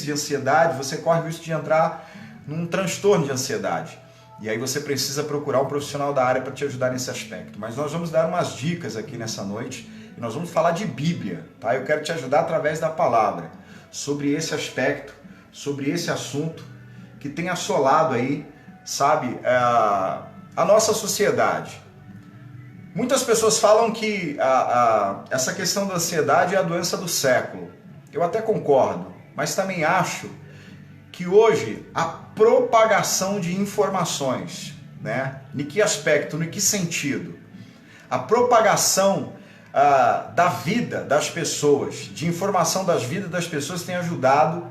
de ansiedade, você corre o risco de entrar num transtorno de ansiedade. E aí você precisa procurar um profissional da área para te ajudar nesse aspecto. Mas nós vamos dar umas dicas aqui nessa noite e nós vamos falar de Bíblia, tá? Eu quero te ajudar através da palavra sobre esse aspecto, sobre esse assunto que tem assolado aí, sabe, a nossa sociedade. Muitas pessoas falam que essa questão da ansiedade é a doença do século. Eu até concordo, mas também acho que hoje a propagação de informações, né? Em que aspecto, em que sentido? A propagação da vida das pessoas, de informação das vidas das pessoas tem ajudado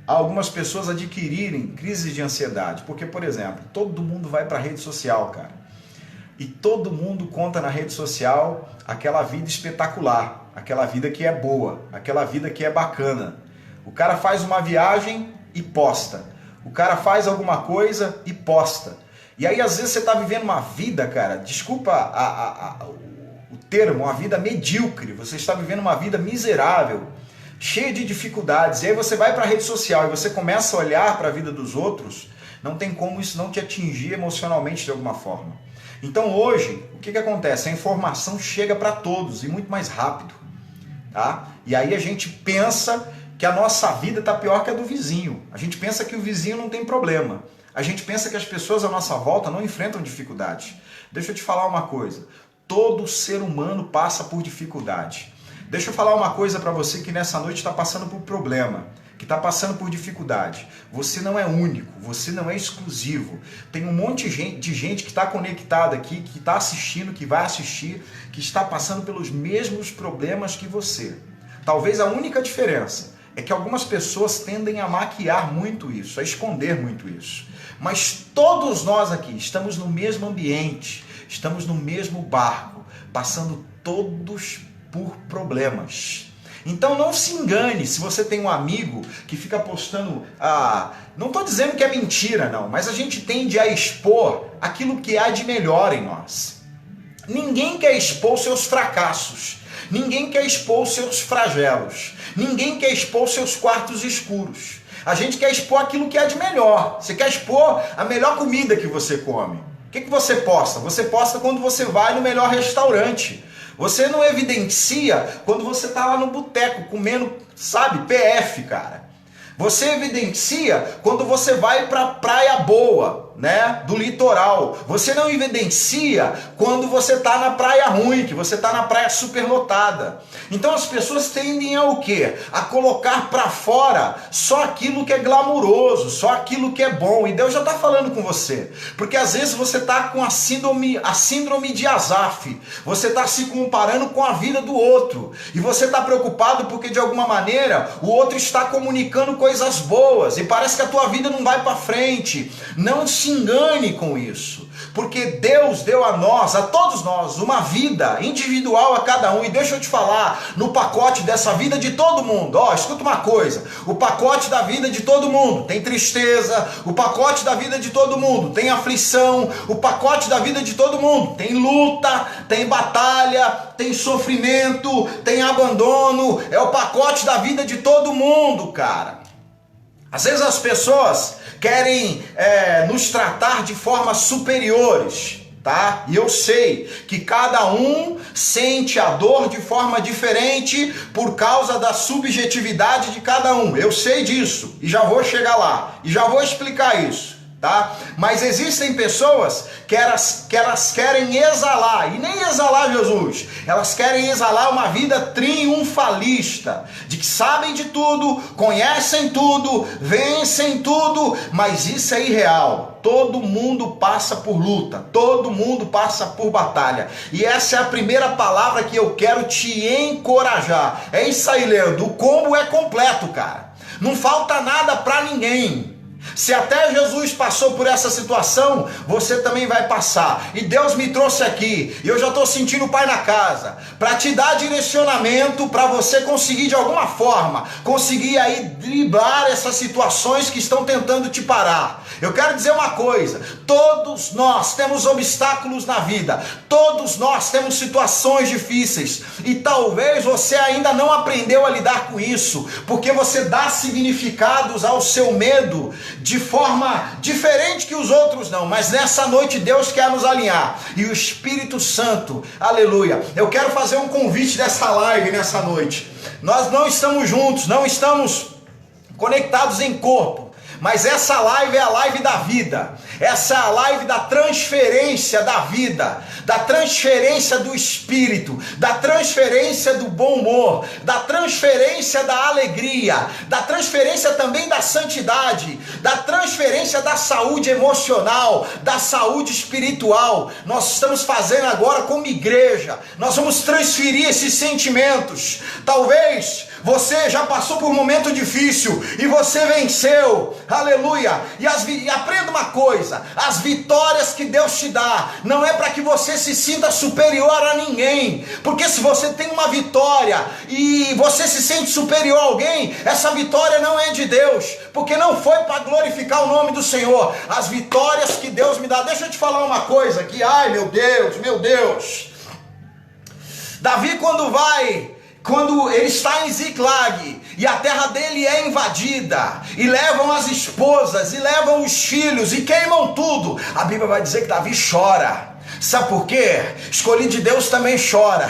algumas pessoas a adquirirem crises de ansiedade. Porque, por exemplo, todo mundo vai para a rede social, cara. E todo mundo conta na rede social aquela vida espetacular, aquela vida que é boa, aquela vida que é bacana. O cara faz uma viagem e posta. O cara faz alguma coisa e posta. E aí, às vezes, você está vivendo uma vida, cara, desculpa o termo, uma vida medíocre. Você está vivendo uma vida miserável, cheia de dificuldades. E aí você vai para a rede social e você começa a olhar para a vida dos outros, não tem como isso não te atingir emocionalmente de alguma forma. Então hoje, o que acontece? A informação chega para todos e muito mais rápido, tá? E aí a gente pensa que a nossa vida está pior que a do vizinho. A gente pensa que o vizinho não tem problema. A gente pensa que as pessoas à nossa volta não enfrentam dificuldade. Deixa eu te falar uma coisa. Todo ser humano passa por dificuldade. Deixa eu falar uma coisa para você que nessa noite está passando por problema, que está passando por dificuldade. Você não é único, você não é exclusivo. Tem um monte de gente que está conectada aqui, que está assistindo, que vai assistir, que está passando pelos mesmos problemas que você. Talvez a única diferença é que algumas pessoas tendem a maquiar muito isso, a esconder muito isso. Mas todos nós aqui estamos no mesmo ambiente, estamos no mesmo barco, passando todos por problemas. Então não se engane se você tem um amigo que fica postando... não estou dizendo que é mentira, não, mas a gente tende a expor aquilo que há de melhor em nós. Ninguém quer expor seus fracassos. Ninguém quer expor os seus flagelos. Ninguém quer expor os seus quartos escuros. A gente quer expor aquilo que há de melhor. Você quer expor a melhor comida que você come. O que você posta? Você posta quando você vai no melhor restaurante. Você não evidencia quando você está lá no boteco comendo, sabe, PF, cara. Você evidencia quando você vai para a praia boa, né, do litoral. Você não evidencia quando você está na praia ruim, que você está na praia superlotada. Então as pessoas tendem a o quê? A colocar para fora só aquilo que é glamuroso, só aquilo que é bom. E Deus já está falando com você. Porque às vezes você está com a síndrome de Asaf. Você está se comparando com a vida do outro. E você está preocupado porque de alguma maneira o outro está comunicando coisas boas. E parece que a tua vida não vai para frente. Não se engane com isso, porque Deus deu a nós, a todos nós, uma vida individual a cada um. E deixa eu te falar, no pacote dessa vida de todo mundo, escuta uma coisa, o pacote da vida de todo mundo tem tristeza, o pacote da vida de todo mundo tem aflição, o pacote da vida de todo mundo tem luta, tem batalha, tem sofrimento, tem abandono, é o pacote da vida de todo mundo, cara. Às vezes as pessoas querem nos tratar de formas superiores, tá? E eu sei que cada um sente a dor de forma diferente por causa da subjetividade de cada um. Eu sei disso e já vou chegar lá e já vou explicar isso, tá? Mas existem pessoas que elas querem exalar, e nem exalar Jesus, elas querem exalar uma vida triunfalista, de que sabem de tudo, conhecem tudo, vencem tudo, mas isso é irreal. Todo mundo passa por luta, todo mundo passa por batalha, e essa é a primeira palavra que eu quero te encorajar. É isso aí, Leandro, o combo é completo, cara, não falta nada pra ninguém. Se até Jesus passou por essa situação, você também vai passar. E Deus me trouxe aqui, e eu já estou sentindo o Pai na casa, para te dar direcionamento, para você conseguir de alguma forma, conseguir aí driblar essas situações que estão tentando te parar. Eu quero dizer uma coisa, todos nós temos obstáculos na vida, todos nós temos situações difíceis, e talvez você ainda não aprendeu a lidar com isso, porque você dá significados ao seu medo de forma diferente que os outros não, mas nessa noite Deus quer nos alinhar, e o Espírito Santo, aleluia, eu quero fazer um convite dessa live nessa noite. Nós não estamos juntos, não estamos conectados em corpo, mas essa live é a live da vida, essa é a live da transferência da vida, da transferência do Espírito, da transferência do bom humor, da transferência da alegria, da transferência também da santidade, da transferência da saúde emocional, da saúde espiritual. Nós estamos fazendo agora como igreja, nós vamos transferir esses sentimentos. Talvez você já passou por um momento difícil e você venceu, aleluia, e aprenda uma coisa, as vitórias que Deus te dá, não é para que você se sinta superior a ninguém, porque se você tem uma vitória e você se sente superior a alguém, essa vitória não é de Deus, porque não foi para glorificar o nome do Senhor. As vitórias que Deus me dá, deixa eu te falar uma coisa aqui, ai meu Deus, Davi quando ele está em Ziclag, e a terra dele é invadida, e levam as esposas, e levam os filhos, e queimam tudo, a Bíblia vai dizer que Davi chora. Sabe por quê? Escolhido de Deus também chora.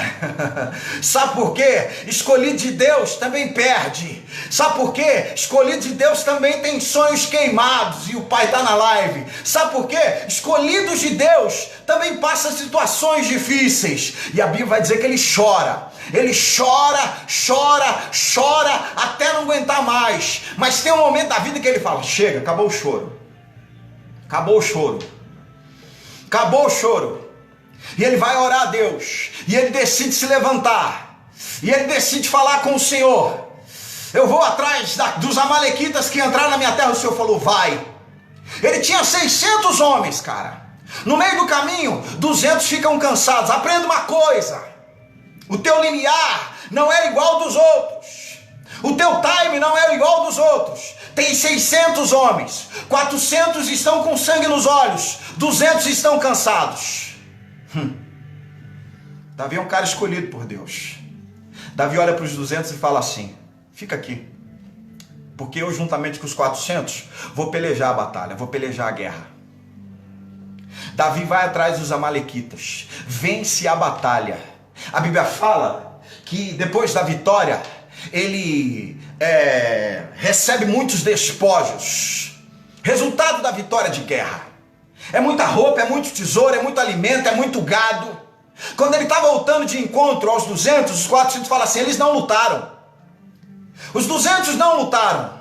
Sabe por quê? Escolhido de Deus também perde. Sabe por quê? Escolhido de Deus também tem sonhos queimados, e o pai está na live. Sabe por quê? Escolhidos de Deus também passa situações difíceis, e a Bíblia vai dizer que ele chora. Ele chora até não aguentar mais, mas tem um momento da vida que ele fala, chega, acabou o choro, e ele vai orar a Deus, e ele decide se levantar, e ele decide falar com o Senhor. Eu vou atrás dos amalequitas que entraram na minha terra. O Senhor falou, vai. Ele tinha 600 homens, cara. No meio do caminho, 200 ficam cansados. Aprenda uma coisa, o teu limiar não é igual dos outros, o teu time não é igual dos outros. Tem 600 homens, 400 estão com sangue nos olhos, 200 estão cansados. Davi é um cara escolhido por Deus. Davi olha para os 200 e fala assim, fica aqui, porque eu juntamente com os 400 vou pelejar a batalha, vou pelejar a guerra. Davi vai atrás dos amalequitas, vence a batalha. A Bíblia fala que depois da vitória ele recebe muitos despojos, resultado da vitória de guerra. É muita roupa, é muito tesouro, é muito alimento, é muito gado. Quando ele está voltando de encontro aos 200, os 400 falam assim, eles não lutaram. Os 200 não lutaram.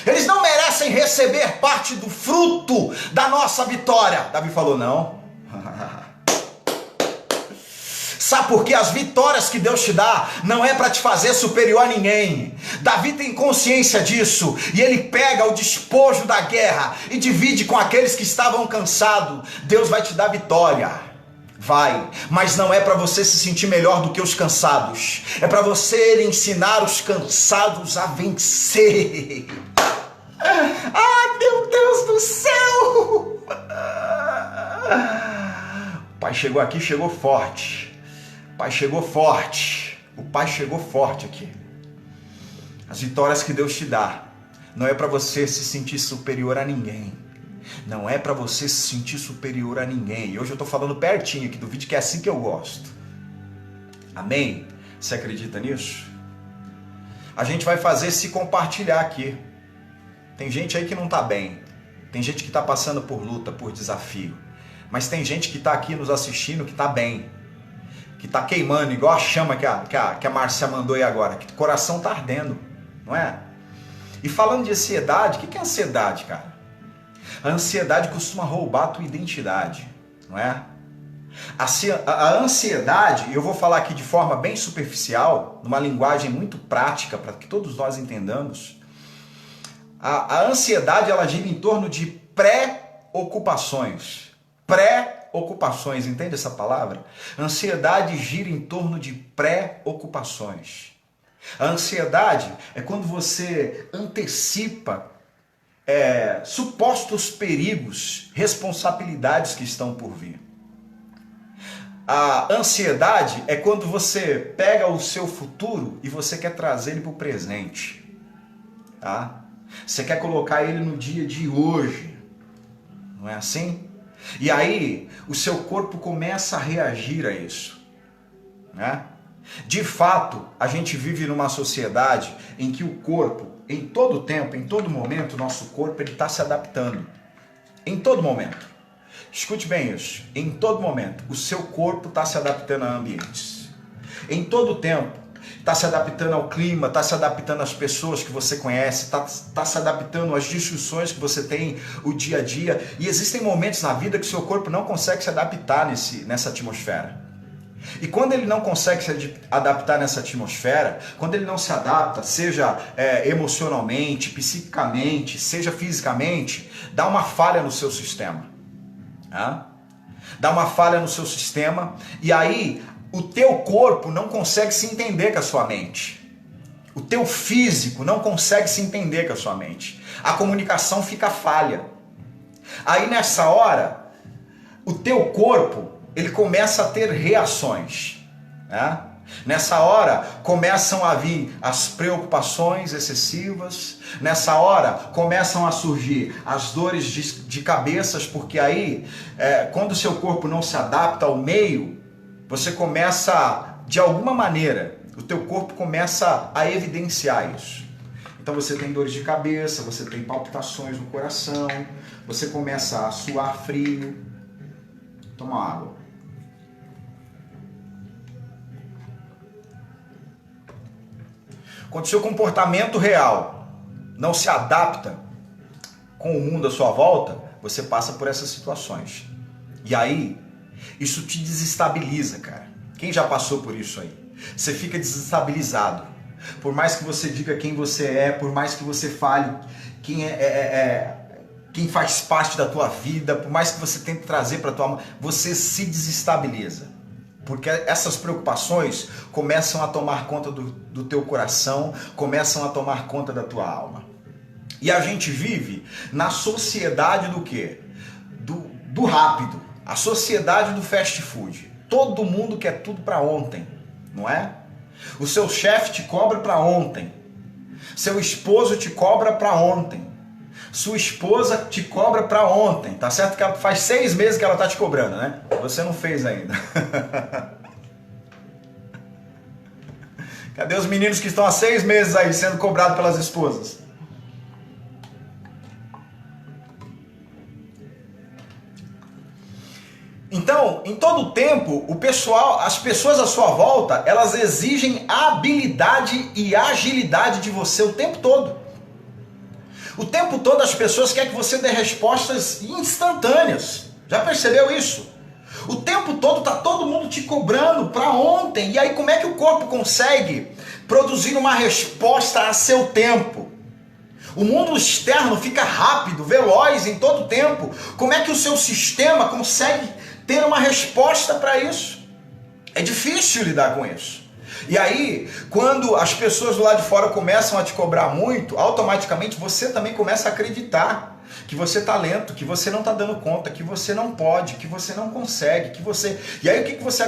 Eles não merecem receber parte do fruto da nossa vitória. Davi falou, não. Sabe por quê? As vitórias que Deus te dá não é para te fazer superior a ninguém. Davi tem consciência disso, e ele pega o despojo da guerra e divide com aqueles que estavam cansados. Deus vai te dar vitória, vai, mas não é para você se sentir melhor do que os cansados, é para você ensinar os cansados a vencer. Ah, meu Deus do céu! O pai chegou aqui, chegou forte. O pai chegou forte. O pai chegou forte aqui. As vitórias que Deus te dá não é para você se sentir superior a ninguém. Não é para você se sentir superior a ninguém. E hoje eu estou falando pertinho aqui do vídeo, que é assim que eu gosto. Amém? Você acredita nisso? A gente vai fazer se compartilhar aqui. Tem gente aí que não está bem. Tem gente que está passando por luta, por desafio. Mas tem gente que está aqui nos assistindo que está bem. Que está queimando, igual a chama que a Márcia mandou aí agora. Que o coração está ardendo, não é? E falando de ansiedade, o que é ansiedade, cara? A ansiedade costuma roubar a tua identidade, não é? A ansiedade, eu vou falar aqui de forma bem superficial, numa linguagem muito prática, para que todos nós entendamos. A ansiedade, ela gira em torno de pré-ocupações. Pré-ocupações, entende essa palavra? Ansiedade gira em torno de pré-ocupações. A ansiedade é quando você antecipa supostos perigos, responsabilidades que estão por vir. A ansiedade é quando você pega o seu futuro e você quer trazer ele para o presente. Tá? Você quer colocar ele no dia de hoje. Não é assim? E aí o seu corpo começa a reagir a isso. Né? De fato, a gente vive numa sociedade em que o corpo, em todo tempo, em todo momento, o nosso corpo está se adaptando. Em todo momento. Escute bem isso. Em todo momento, o seu corpo está se adaptando a ambientes. Em todo tempo, está se adaptando ao clima, está se adaptando às pessoas que você conhece, está se adaptando às discussões que você tem o dia a dia. E existem momentos na vida que o seu corpo não consegue se adaptar nessa atmosfera. E quando ele não consegue se adaptar nessa atmosfera, quando ele não se adapta, seja emocionalmente, psiquicamente, seja fisicamente, dá uma falha no seu sistema. Tá? Dá uma falha no seu sistema e aí o teu corpo não consegue se entender com a sua mente. O teu físico não consegue se entender com a sua mente. A comunicação fica falha. Aí nessa hora, o teu corpo ele começa a ter reações. Né? Nessa hora começam a vir as preocupações excessivas, nessa hora começam a surgir as dores de cabeças, porque aí quando o seu corpo não se adapta ao meio, você começa, de alguma maneira, o teu corpo começa a evidenciar isso. Então você tem dores de cabeça, você tem palpitações no coração, você começa a suar frio. Toma água. Quando o seu comportamento real não se adapta com o mundo à sua volta, você passa por essas situações. E aí, isso te desestabiliza, cara. Quem já passou por isso aí? Você fica desestabilizado. Por mais que você diga quem você é, por mais que você fale quem faz parte da tua vida, por mais que você tente trazer para tua mão, você se desestabiliza. Porque essas preocupações começam a tomar conta do teu coração, começam a tomar conta da tua alma. E a gente vive na sociedade do quê? Do rápido. A sociedade do fast food. Todo mundo quer tudo para ontem, não é? O seu chefe te cobra para ontem. Seu esposo te cobra para ontem. Sua esposa te cobra para ontem, tá certo? Que ela faz 6 meses que ela tá te cobrando, né? Você não fez ainda. Cadê os meninos que estão há 6 meses aí sendo cobrados pelas esposas? Então, em todo tempo, as pessoas à sua volta, elas exigem habilidade e agilidade de você o tempo todo. O tempo todo as pessoas querem que você dê respostas instantâneas. Já percebeu isso? O tempo todo tá todo mundo te cobrando para ontem. E aí como é que o corpo consegue produzir uma resposta a seu tempo? O mundo externo fica rápido, veloz em todo tempo. Como é que o seu sistema consegue ter uma resposta para isso? É difícil lidar com isso. E aí, quando as pessoas do lado de fora começam a te cobrar muito, automaticamente você também começa a acreditar que você está lento, que você não está dando conta, que você não pode, que você não consegue, que você... E aí o que você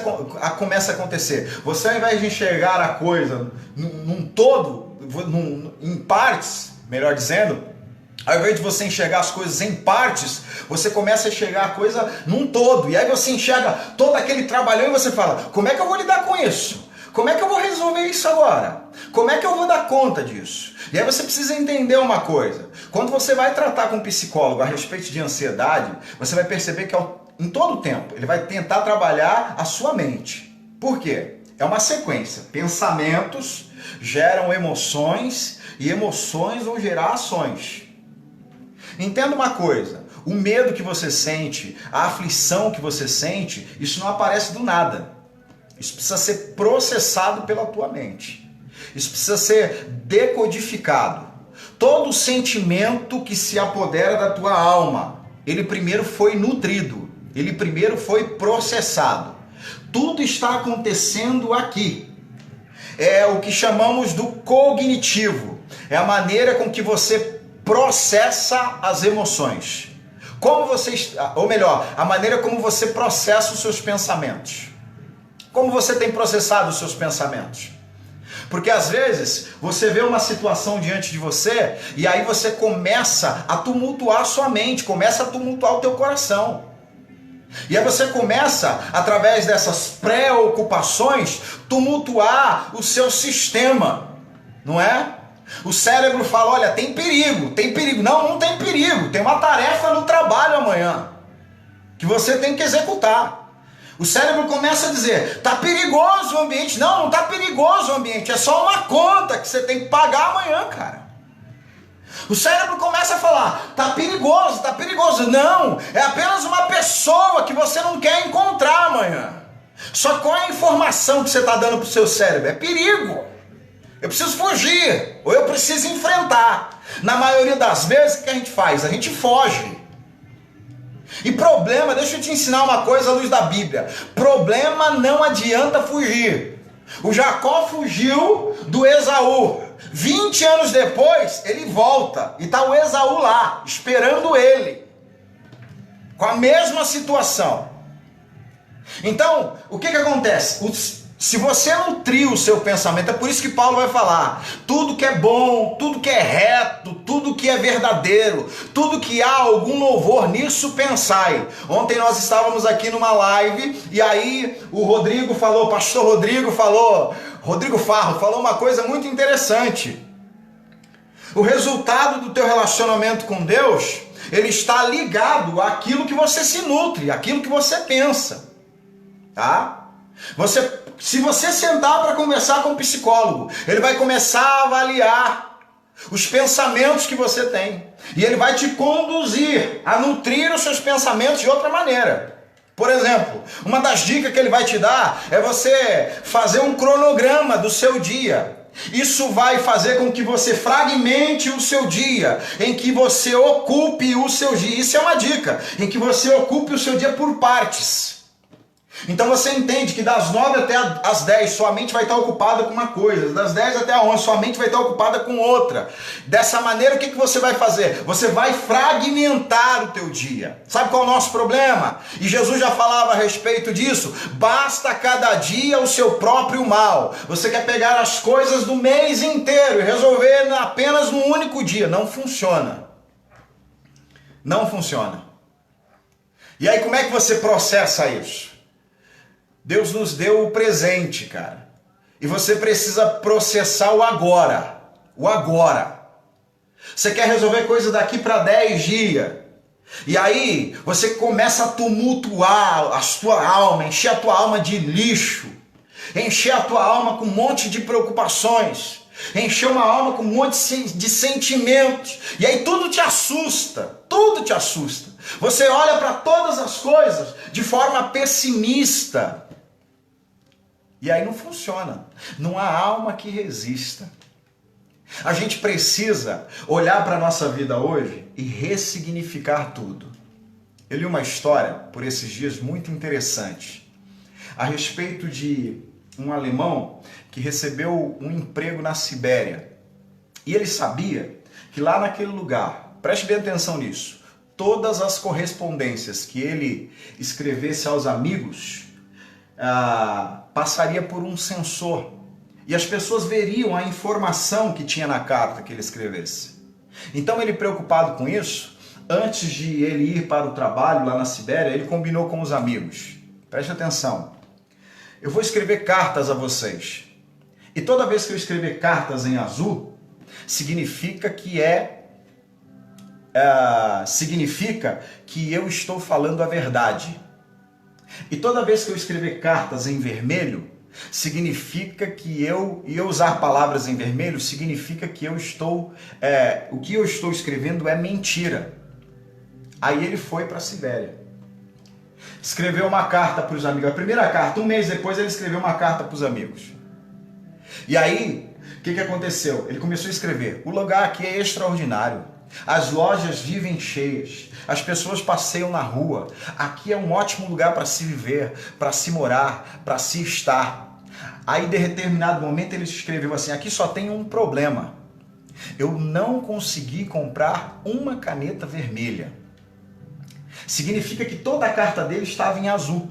começa a acontecer? Você, ao invés de enxergar a coisa num todo, em partes, melhor dizendo, ao invés de você enxergar as coisas em partes, você começa a enxergar a coisa num todo. E aí você enxerga todo aquele trabalhão e você fala, como é que eu vou lidar com isso? Como é que eu vou resolver isso agora? Como é que eu vou dar conta disso? E aí você precisa entender uma coisa. Quando você vai tratar com um psicólogo a respeito de ansiedade, você vai perceber que em todo o tempo ele vai tentar trabalhar a sua mente. Por quê? É uma sequência. Pensamentos geram emoções e emoções vão gerar ações. Entenda uma coisa. O medo que você sente, a aflição que você sente, isso não aparece do nada. Isso precisa ser processado pela tua mente. Isso precisa ser decodificado. Todo sentimento que se apodera da tua alma, ele primeiro foi nutrido, ele primeiro foi processado. Tudo está acontecendo aqui. É o que chamamos do cognitivo. É a maneira com que você processa as emoções. Como você, ou melhor, a maneira como você processa os seus pensamentos. Como você tem processado os seus pensamentos? Porque às vezes você vê uma situação diante de você e aí você começa a tumultuar a sua mente, começa a tumultuar o teu coração. E aí você começa, através dessas preocupações, tumultuar o seu sistema, não é? O cérebro fala, olha, tem perigo, tem perigo. Não, não tem perigo, tem uma tarefa no trabalho amanhã, que você tem que executar. O cérebro começa a dizer, tá perigoso o ambiente. Não, não tá perigoso o ambiente, é só uma conta que você tem que pagar amanhã, cara. O cérebro começa a falar, tá perigoso, tá perigoso. Não, é apenas uma pessoa que você não quer encontrar amanhã. Só qual é a informação que você está dando pro seu cérebro? É perigo. Eu preciso fugir, ou eu preciso enfrentar. Na maioria das vezes, o que a gente faz? A gente foge. E problema, deixa eu te ensinar uma coisa à luz da Bíblia. Problema não adianta fugir. O Jacó fugiu do Esaú. 20 anos depois, ele volta. E está o Esaú lá, esperando ele. Com a mesma situação. Então, o que acontece? Se você nutrir o seu pensamento, é por isso que Paulo vai falar, tudo que é bom, tudo que é reto, tudo que é verdadeiro, tudo que há algum louvor, nisso pensai. Ontem nós estávamos aqui numa live, e aí o Rodrigo falou, pastor Rodrigo falou, Rodrigo Farro falou uma coisa muito interessante. O resultado do teu relacionamento com Deus, ele está ligado àquilo que você se nutre, àquilo que você pensa, tá? Se você sentar para conversar com um psicólogo, ele vai começar a avaliar os pensamentos que você tem. E ele vai te conduzir a nutrir os seus pensamentos de outra maneira. Por exemplo, uma das dicas que ele vai te dar é você fazer um cronograma do seu dia. Isso vai fazer com que você fragmente o seu dia, em que você ocupe o seu dia. Isso é uma dica, em que você ocupe o seu dia por partes. Então você entende que das 9 até as 10 sua mente vai estar ocupada com uma coisa, das 10 até a 11 sua mente vai estar ocupada com outra. Dessa maneira o que você vai fazer? Você vai fragmentar o teu dia. Sabe qual é o nosso problema? E Jesus já falava a respeito disso. Basta cada dia o seu próprio mal. Você quer pegar as coisas do mês inteiro e resolver apenas num único dia. Não funciona. Não funciona. E aí como é que você processa isso? Deus nos deu o presente, cara. E você precisa processar o agora. O agora. Você quer resolver coisa daqui para 10 dias. E aí você começa a tumultuar a tua alma, encher a tua alma de lixo. Encher a tua alma com um monte de preocupações. Encher uma alma com um monte de sentimentos. E aí tudo te assusta. Tudo te assusta. Você olha para todas as coisas de forma pessimista. E aí não funciona. Não há alma que resista. A gente precisa olhar para a nossa vida hoje e ressignificar tudo. Eu li uma história por esses dias muito interessante a respeito de um alemão que recebeu um emprego na Sibéria. E ele sabia que lá naquele lugar, preste bem atenção nisso, todas as correspondências que ele escrevesse aos amigos passaria por um sensor. E as pessoas veriam a informação que tinha na carta que ele escrevesse. Então ele, preocupado com isso, antes de ele ir para o trabalho lá na Sibéria, ele combinou com os amigos. Preste atenção. Eu vou escrever cartas a vocês. E toda vez que eu escrever cartas em azul, significa que eu estou falando a verdade. E toda vez que eu escrever cartas em vermelho, significa que eu usar palavras em vermelho, significa que o que eu estou escrevendo é mentira. Aí ele foi para a Sibéria. Escreveu uma carta para os amigos. A primeira carta, um mês depois ele escreveu uma carta para os amigos. E aí O que aconteceu? Ele começou a escrever: o lugar aqui é extraordinário. As lojas vivem cheias. As pessoas passeiam na rua. Aqui é um ótimo lugar para se viver, para se morar, para se estar. Aí, de determinado momento, ele escreveu assim: aqui só tem um problema. Eu não consegui comprar uma caneta vermelha. Significa que toda a carta dele estava em azul.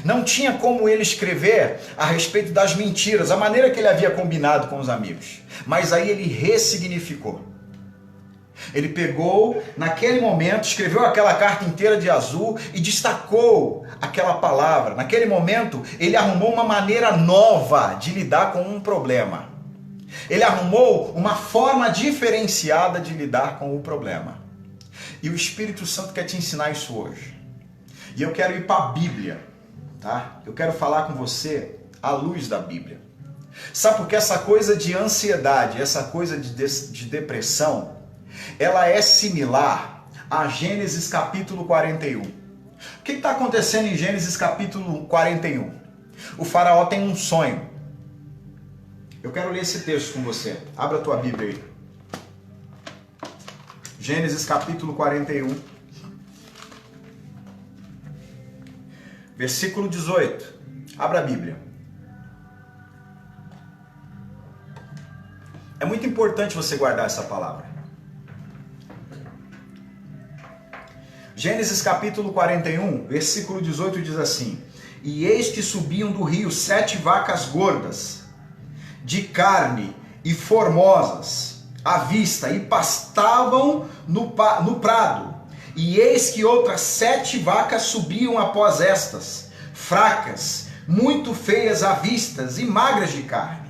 Não tinha como ele escrever a respeito das mentiras, a maneira que ele havia combinado com os amigos. Mas aí ele ressignificou. Ele pegou, naquele momento, escreveu aquela carta inteira de azul e destacou aquela palavra. Naquele momento, ele arrumou uma maneira nova de lidar com um problema. Ele arrumou uma forma diferenciada de lidar com o problema. E o Espírito Santo quer te ensinar isso hoje. E eu quero ir para a Bíblia, tá? Eu quero falar com você à luz da Bíblia. Sabe por que essa coisa de ansiedade, essa coisa de depressão, ela é similar a Gênesis capítulo 41. O que está acontecendo em Gênesis capítulo 41? O faraó tem um sonho. Eu quero ler esse texto com você. Abra a tua Bíblia aí. Gênesis capítulo 41. Versículo 18. Abra a Bíblia. É muito importante você guardar essa palavra. Gênesis capítulo 41, versículo 18 diz assim: e eis que subiam do rio 7 vacas gordas, de carne e formosas, à vista, e pastavam no prado. E eis que outras 7 vacas subiam após estas, fracas, muito feias à vista e magras de carne.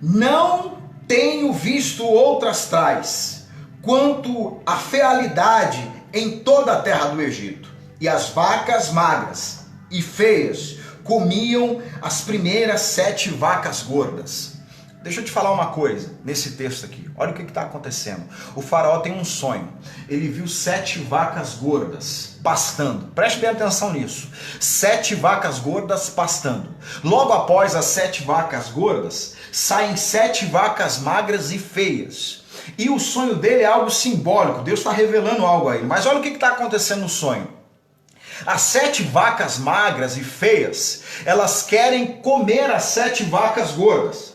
Não tenho visto outras tais, quanto a fealidade em toda a terra do Egito. E as vacas magras e feias comiam as primeiras 7 vacas gordas. Deixa eu te falar uma coisa nesse texto aqui. Olha o que está acontecendo. O faraó tem um sonho. Ele viu 7 vacas gordas pastando. Preste bem atenção nisso. 7 vacas gordas pastando. Logo após as 7 vacas gordas, saem 7 vacas magras e feias. E o sonho dele é algo simbólico. Deus está revelando algo aí. Mas olha o que está acontecendo no sonho. As 7 vacas magras e feias, elas querem comer as 7 vacas gordas.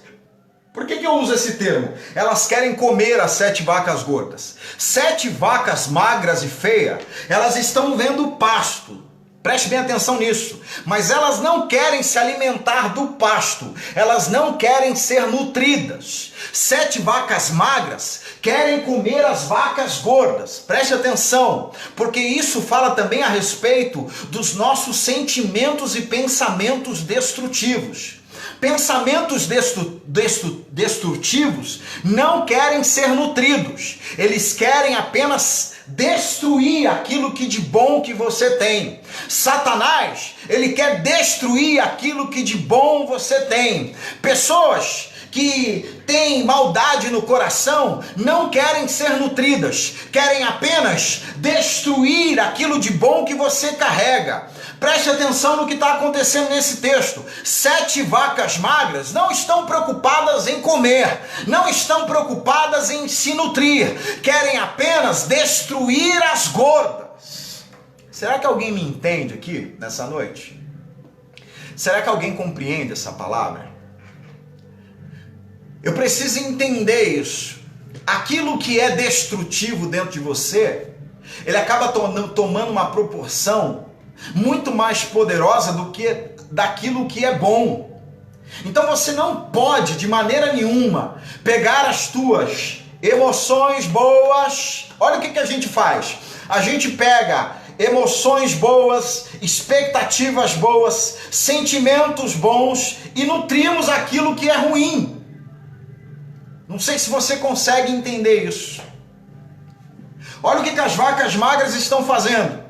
Por que eu uso esse termo? Elas querem comer as 7 vacas gordas. 7 vacas magras e feias, elas estão vendo pasto. Preste bem atenção nisso. Mas elas não querem se alimentar do pasto. Elas não querem ser nutridas. 7 vacas magras querem comer as vacas gordas. Preste atenção, porque isso fala também a respeito dos nossos sentimentos e pensamentos destrutivos. Pensamentos destrutivos não querem ser nutridos. Eles querem apenas destruir aquilo que de bom que você tem. Satanás, ele quer destruir aquilo que de bom você tem. Pessoas que têm maldade no coração não querem ser nutridas, querem apenas destruir aquilo de bom que você carrega. Preste atenção no que está acontecendo nesse texto. 7 vacas magras não estão preocupadas em comer, não estão preocupadas em se nutrir, querem apenas destruir as gordas. Será que alguém me entende aqui nessa noite? Será que alguém compreende essa palavra? Eu preciso entender isso. Aquilo que é destrutivo dentro de você, ele acaba tomando uma proporção muito mais poderosa do que daquilo que é bom. Então você não pode de maneira nenhuma pegar as tuas emoções boas. Olha o que a gente faz. A gente pega emoções boas, expectativas boas, sentimentos bons e nutrimos aquilo que é ruim. Não sei se você consegue entender isso. Olha o que as vacas magras estão fazendo.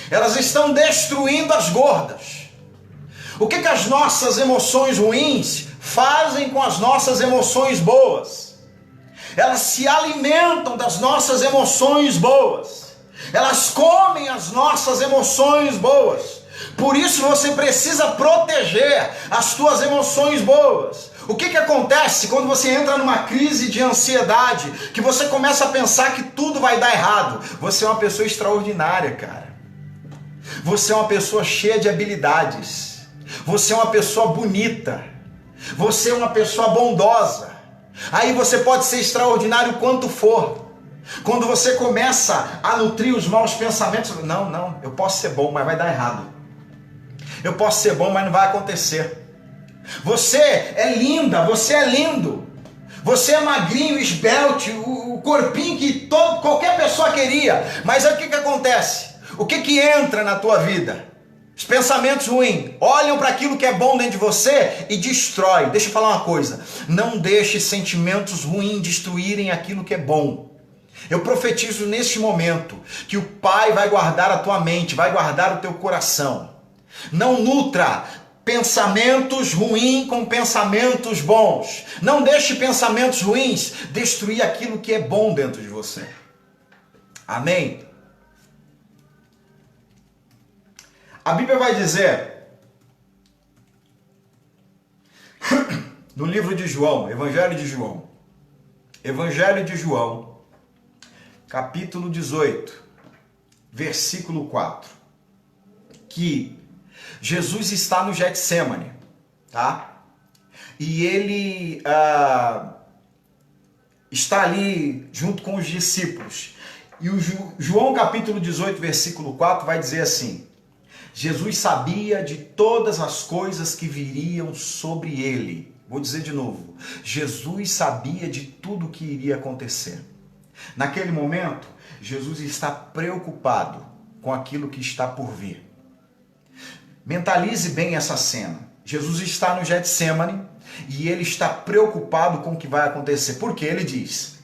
Elas estão destruindo as gordas. O que as nossas emoções ruins fazem com as nossas emoções boas? Elas se alimentam das nossas emoções boas. Elas comem as nossas emoções boas. Por isso você precisa proteger as suas emoções boas. O que acontece quando você entra numa crise de ansiedade, que você começa a pensar que tudo vai dar errado? Você é uma pessoa extraordinária, cara. Você é uma pessoa cheia de habilidades. Você é uma pessoa bonita. Você é uma pessoa bondosa. Aí você pode ser extraordinário quanto for. Quando você começa a nutrir os maus pensamentos, não, eu posso ser bom, mas vai dar errado. Eu posso ser bom, mas não vai acontecer. Você é linda, você é lindo. Você é magrinho, esbelte, o corpinho que qualquer pessoa queria. Mas aí o que acontece? O que entra na tua vida? Os pensamentos ruins olham para aquilo que é bom dentro de você e destrói. Deixa eu falar uma coisa. Não deixe sentimentos ruins destruírem aquilo que é bom. Eu profetizo neste momento que o Pai vai guardar a tua mente, vai guardar o teu coração. Não nutra pensamentos ruins com pensamentos bons. Não deixe pensamentos ruins destruir aquilo que é bom dentro de você. Amém? A Bíblia vai dizer, no livro de João, Evangelho de João, capítulo 18, versículo 4, que Jesus está no Getsemane, tá? E ele está ali junto com os discípulos. E o João capítulo 18, versículo 4 vai dizer assim: Jesus sabia de todas as coisas que viriam sobre ele. Vou dizer de novo. Jesus sabia de tudo que iria acontecer. Naquele momento, Jesus está preocupado com aquilo que está por vir. Mentalize bem essa cena. Jesus está no Getsemane e ele está preocupado com o que vai acontecer. Porque ele diz: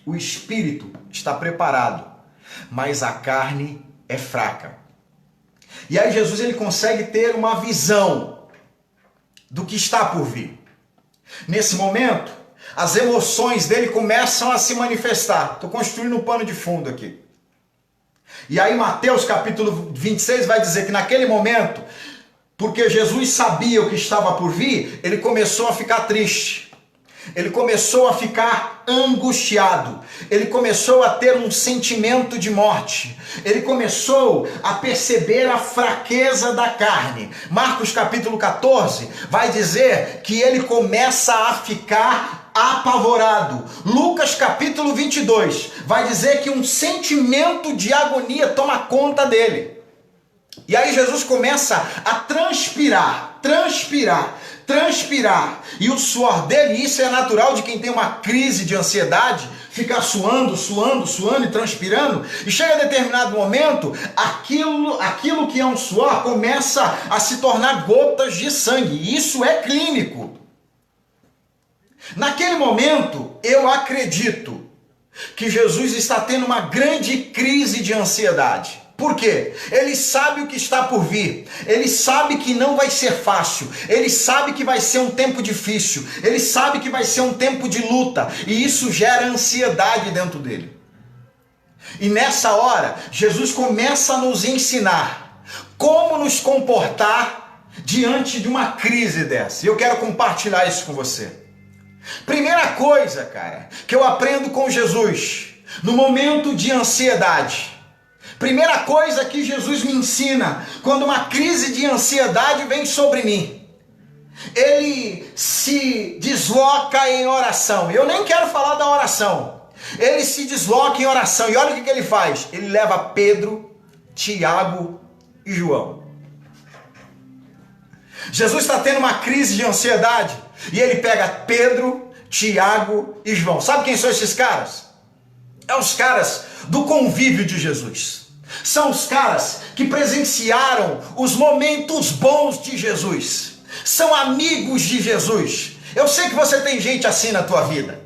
o espírito está preparado, mas a carne é fraca. E aí Jesus ele consegue ter uma visão do que está por vir. Nesse momento, as emoções dele começam a se manifestar. Estou construindo um pano de fundo aqui. E aí Mateus capítulo 26 vai dizer que naquele momento, porque Jesus sabia o que estava por vir, ele começou a ficar triste. Ele começou a ficar angustiado. Ele começou a ter um sentimento de morte. Ele começou a perceber a fraqueza da carne. Marcos capítulo 14 vai dizer que ele começa a ficar apavorado. Lucas capítulo 22 vai dizer que um sentimento de agonia toma conta dele. E aí Jesus começa a transpirar. E o suor dele, isso é natural de quem tem uma crise de ansiedade, ficar suando e transpirando, e chega a determinado momento, aquilo que é um suor começa a se tornar gotas de sangue, e isso é clínico. Naquele momento, eu acredito que Jesus está tendo uma grande crise de ansiedade. Por quê? Ele sabe o que está por vir. Ele sabe que não vai ser fácil. Ele sabe que vai ser um tempo difícil. Ele sabe que vai ser um tempo de luta. E isso gera ansiedade dentro dele. E nessa hora, Jesus começa a nos ensinar como nos comportar diante de uma crise dessa. E eu quero compartilhar isso com você. Primeira coisa, cara, que eu aprendo com Jesus no momento de ansiedade. Primeira coisa que Jesus me ensina quando uma crise de ansiedade vem sobre mim. Ele se desloca em oração. Eu nem quero falar da oração. Ele se desloca em oração. E olha o que ele faz. Ele leva Pedro, Tiago e João. Jesus está tendo uma crise de ansiedade. E ele pega Pedro, Tiago e João. Sabe quem são esses caras? É os caras do convívio de Jesus. São os caras que presenciaram os momentos bons de Jesus. São amigos de Jesus. Eu sei que você tem gente assim na tua vida.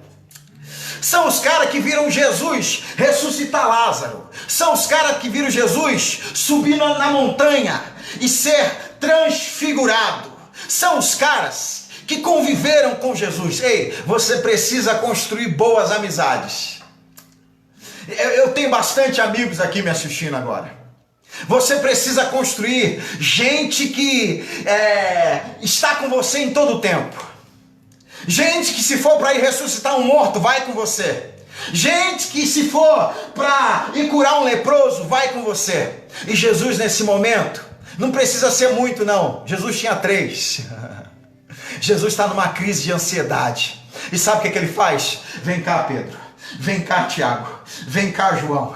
São os caras que viram Jesus ressuscitar Lázaro. São os caras que viram Jesus subir na montanha e ser transfigurado. São os caras que conviveram com Jesus. Ei, você precisa construir boas amizades. Eu tenho bastante amigos aqui me assistindo agora. Você precisa construir gente que está com você em todo o tempo. Gente que se for para ir ressuscitar um morto, vai com você. Gente que se for para ir curar um leproso, vai com você. E Jesus nesse momento, não precisa ser muito não, Jesus tinha 3. Jesus está numa crise de ansiedade. E sabe o que ele faz? Vem cá, Pedro. Vem cá, Tiago. Vem cá, João.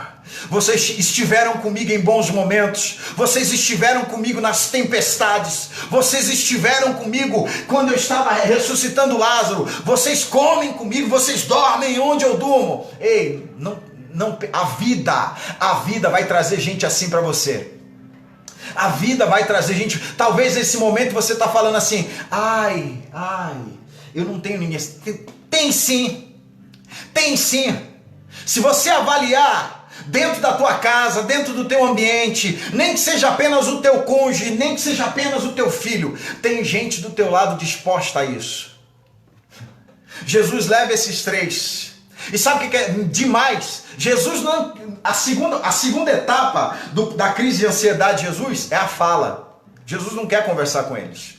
Vocês estiveram comigo em bons momentos. Vocês estiveram comigo nas tempestades. Vocês estiveram comigo quando eu estava ressuscitando Lázaro. Vocês comem comigo. Vocês dormem onde eu durmo. Ei, não, a vida vai trazer gente assim para você. A vida vai trazer gente. Talvez nesse momento você está falando assim: ai, eu não tenho ninguém. Tem sim. Tem sim. Se você avaliar dentro da tua casa, dentro do teu ambiente, nem que seja apenas o teu cônjuge, nem que seja apenas o teu filho, tem gente do teu lado disposta a isso. Jesus leva esses 3. E sabe o que é demais? Jesus não. A segunda etapa da crise de ansiedade de Jesus é a fala. Jesus não quer conversar com eles.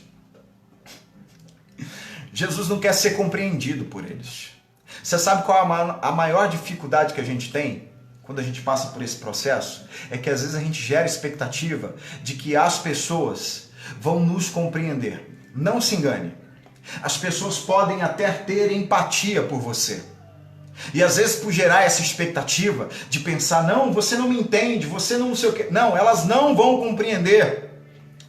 Jesus não quer ser compreendido por eles. Você sabe qual é a maior dificuldade que a gente tem quando a gente passa por esse processo? É que às vezes a gente gera expectativa de que as pessoas vão nos compreender. Não se engane. As pessoas podem até ter empatia por você. E às vezes por gerar essa expectativa de pensar: não, você não me entende, você não sei o quê. Não, elas não vão compreender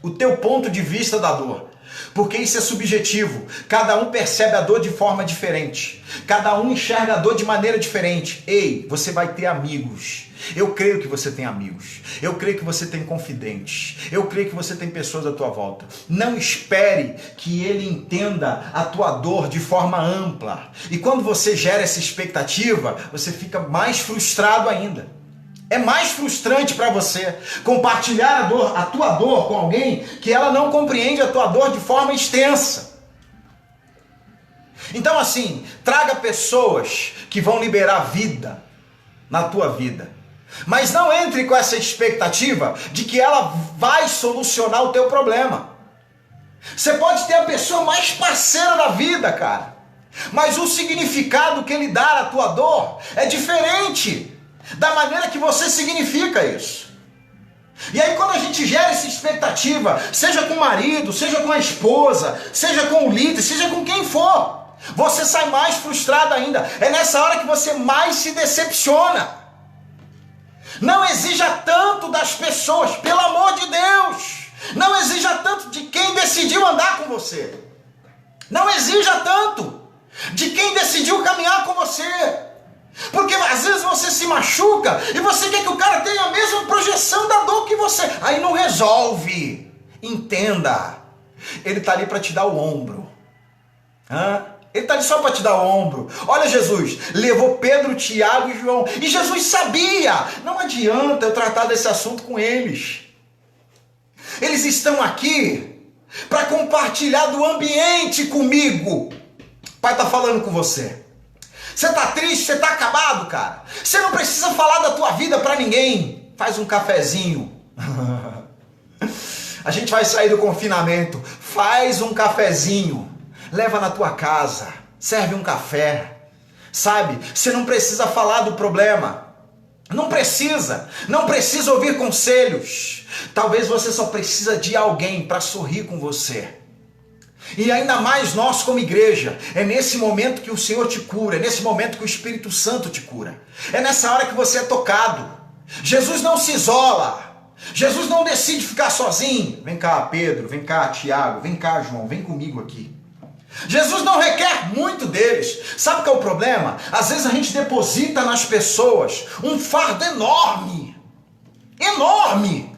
o teu ponto de vista da dor. Porque isso é subjetivo. Cada um percebe a dor de forma diferente. Cada um enxerga a dor de maneira diferente. Ei, você vai ter amigos. Eu creio que você tem amigos. Eu creio que você tem confidentes. Eu creio que você tem pessoas à tua volta. Não espere que ele entenda a tua dor de forma ampla. E quando você gera essa expectativa, você fica mais frustrado ainda. É mais frustrante para você compartilhar a tua dor com alguém que ela não compreende a tua dor de forma extensa. Então assim, traga pessoas que vão liberar vida na tua vida. Mas não entre com essa expectativa de que ela vai solucionar o teu problema. Você pode ter a pessoa mais parceira da vida, cara. Mas o significado que ele dá à tua dor é diferente da maneira que você significa isso. E aí quando a gente gera essa expectativa, seja com o marido, seja com a esposa, seja com o líder, seja com quem for, você sai mais frustrado ainda. É nessa hora que você mais se decepciona. Não exija tanto das pessoas, pelo amor de Deus. Não exija tanto de quem decidiu andar com você. Não exija tanto de quem decidiu caminhar com você. Porque às vezes você se machuca e você quer que o cara tenha a mesma projeção da dor que você. Aí não resolve. Entenda. Ele está ali para te dar o ombro. Ele está ali só para te dar o ombro. Olha, Jesus levou Pedro, Tiago e João. E Jesus sabia. Não adianta eu tratar desse assunto com eles. Eles estão aqui para compartilhar do ambiente comigo. O Pai está falando com você. Você está triste, você está acabado, cara. Você não precisa falar da tua vida para ninguém. Faz um cafezinho. A gente vai sair do confinamento. Faz um cafezinho. Leva na tua casa. Serve um café. Sabe? Você não precisa falar do problema. Não precisa. Não precisa ouvir conselhos. Talvez você só precisa de alguém para sorrir com você. E ainda mais nós como igreja, é nesse momento que o Senhor te cura, é nesse momento que o Espírito Santo te cura. É nessa hora que você é tocado. Jesus não se isola. Jesus não decide ficar sozinho. Vem cá, Pedro, vem cá, Tiago, vem cá, João, vem comigo aqui. Jesus não requer muito deles. Sabe qual é o problema? Às vezes a gente deposita nas pessoas um fardo enorme. Enorme.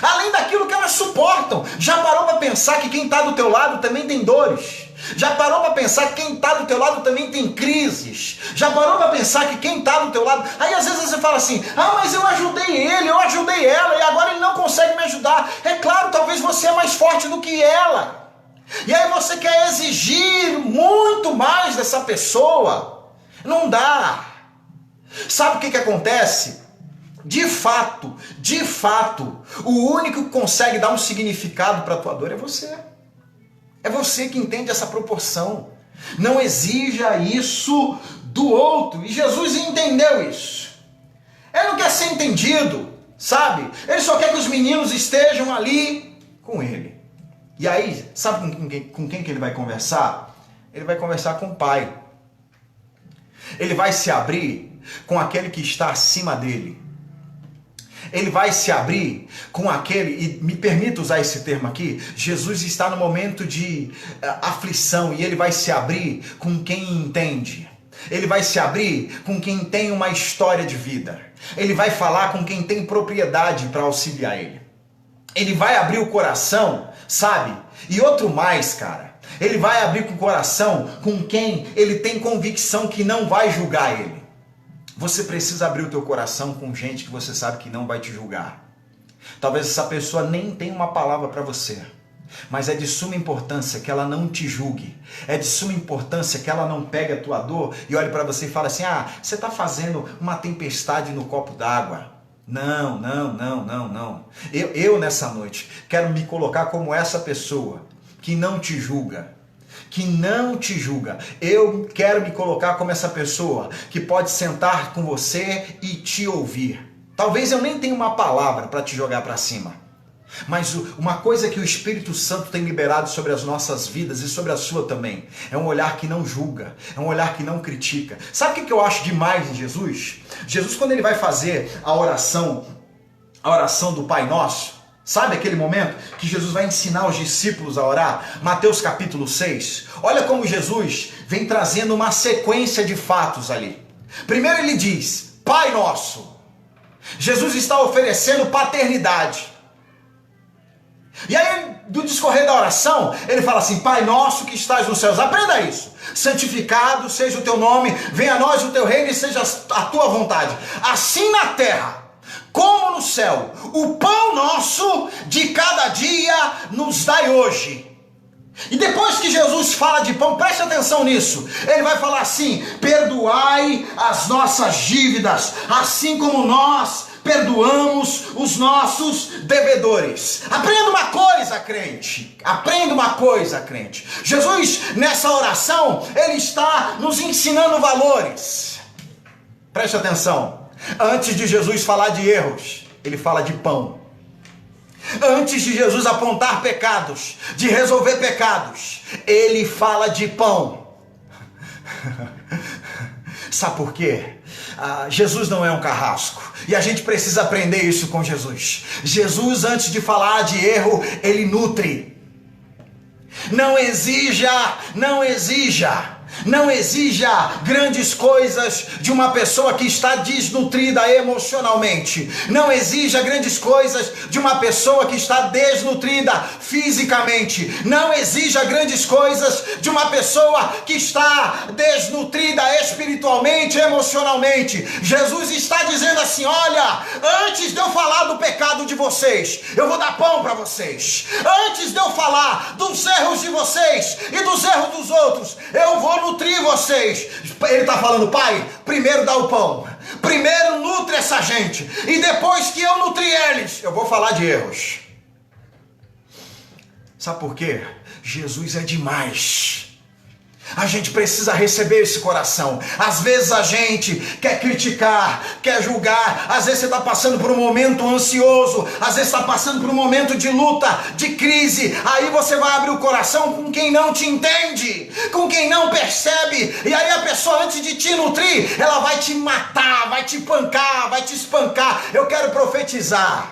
Além daquilo que elas suportam. Já parou para pensar que quem está do teu lado também tem dores? Já parou para pensar que quem está do teu lado também tem crises? Já parou para pensar que quem está do teu lado... Aí às vezes você fala assim: mas eu ajudei ele, eu ajudei ela, e agora ele não consegue me ajudar. É claro, talvez você é mais forte do que ela. E aí você quer exigir muito mais dessa pessoa. Não dá. Sabe o que acontece? de fato, o único que consegue dar um significado para a tua dor é você. É você que entende essa proporção. Não exija isso do outro. E Jesus entendeu isso. Ele não quer ser entendido, sabe? Ele só quer que os meninos estejam ali com ele. E aí, sabe com quem que ele vai conversar? Ele vai conversar com o Pai. Ele vai se abrir com aquele que está acima dele. Ele vai se abrir com aquele, e me permita usar esse termo aqui, Jesus está no momento de aflição e ele vai se abrir com quem entende. Ele vai se abrir com quem tem uma história de vida. Ele vai falar com quem tem propriedade para auxiliar ele. Ele vai abrir o coração, sabe? E outro mais, cara. Ele vai abrir o coração com quem ele tem convicção que não vai julgar ele. Você precisa abrir o teu coração com gente que você sabe que não vai te julgar. Talvez essa pessoa nem tenha uma palavra para você, mas é de suma importância que ela não te julgue. É de suma importância que ela não pegue a tua dor e olhe para você e fale assim: ah, você está fazendo uma tempestade no copo d'água. Não. Eu nessa noite quero me colocar como essa pessoa que não te julga. Eu quero me colocar como essa pessoa que pode sentar com você e te ouvir. Talvez eu nem tenha uma palavra para te jogar para cima, mas uma coisa que o Espírito Santo tem liberado sobre as nossas vidas e sobre a sua também, é um olhar que não julga, é um olhar que não critica. Sabe o que eu acho demais em Jesus? Jesus, quando ele vai fazer a oração do Pai Nosso, sabe aquele momento que Jesus vai ensinar os discípulos a orar? Mateus capítulo 6. Olha como Jesus vem trazendo uma sequência de fatos ali. Primeiro ele diz: Pai Nosso. Jesus está oferecendo paternidade. E aí, do discorrer da oração, ele fala assim: Pai Nosso que estás nos céus. Aprenda isso. Santificado seja o teu nome, venha a nós o teu reino e seja a tua vontade. Assim na terra como no céu, o pão nosso de cada dia nos dai hoje. E depois que Jesus fala de pão, preste atenção nisso, ele vai falar assim: perdoai as nossas dívidas, assim como nós perdoamos os nossos devedores. Aprenda uma coisa, crente. Jesus, nessa oração, ele está nos ensinando valores. Preste atenção. Antes de Jesus falar de erros, ele fala de pão. Antes de Jesus apontar pecados, de resolver pecados, ele fala de pão. Sabe por quê? Jesus não é um carrasco. E a gente precisa aprender isso com Jesus. Jesus, antes de falar de erro, ele nutre. Não exija grandes coisas de uma pessoa que está desnutrida emocionalmente. Não exija grandes coisas de uma pessoa que está desnutrida fisicamente. Não exija grandes coisas de uma pessoa que está desnutrida espiritualmente, emocionalmente. Jesus está dizendo assim: olha, antes de eu falar do pecado de vocês, eu vou dar pão para vocês. Antes de eu falar dos erros de vocês e dos erros dos outros, eu vou nutrir vocês. Ele está falando: Pai, primeiro dá o pão, primeiro nutre essa gente, e depois que eu nutrir eles, eu vou falar de erros. Sabe por quê? Jesus é demais. A gente precisa receber esse coração. Às vezes a gente quer criticar, quer julgar. Às vezes você está passando por um momento ansioso. Às vezes está passando por um momento de luta, de crise. Aí você vai abrir o coração com quem não te entende, com quem não percebe. E aí a pessoa, antes de te nutrir, ela vai te matar, vai te pancar, vai te espancar. Eu quero profetizar.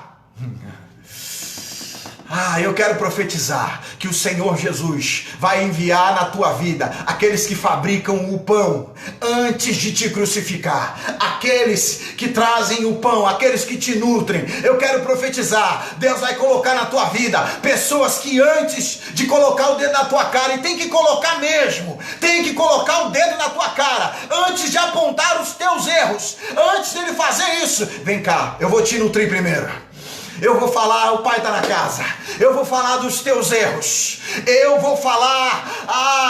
Eu quero profetizar que o Senhor Jesus vai enviar na tua vida aqueles que fabricam o pão antes de te crucificar, aqueles que trazem o pão, aqueles que te nutrem. Eu quero profetizar, Deus vai colocar na tua vida pessoas que antes de colocar o dedo na tua cara, e tem que colocar mesmo, tem que colocar o dedo na tua cara, antes de apontar os teus erros, antes dele fazer isso: vem cá, eu vou te nutrir primeiro. Eu vou falar, o pai está na casa. Eu vou falar dos teus erros. Eu vou falar,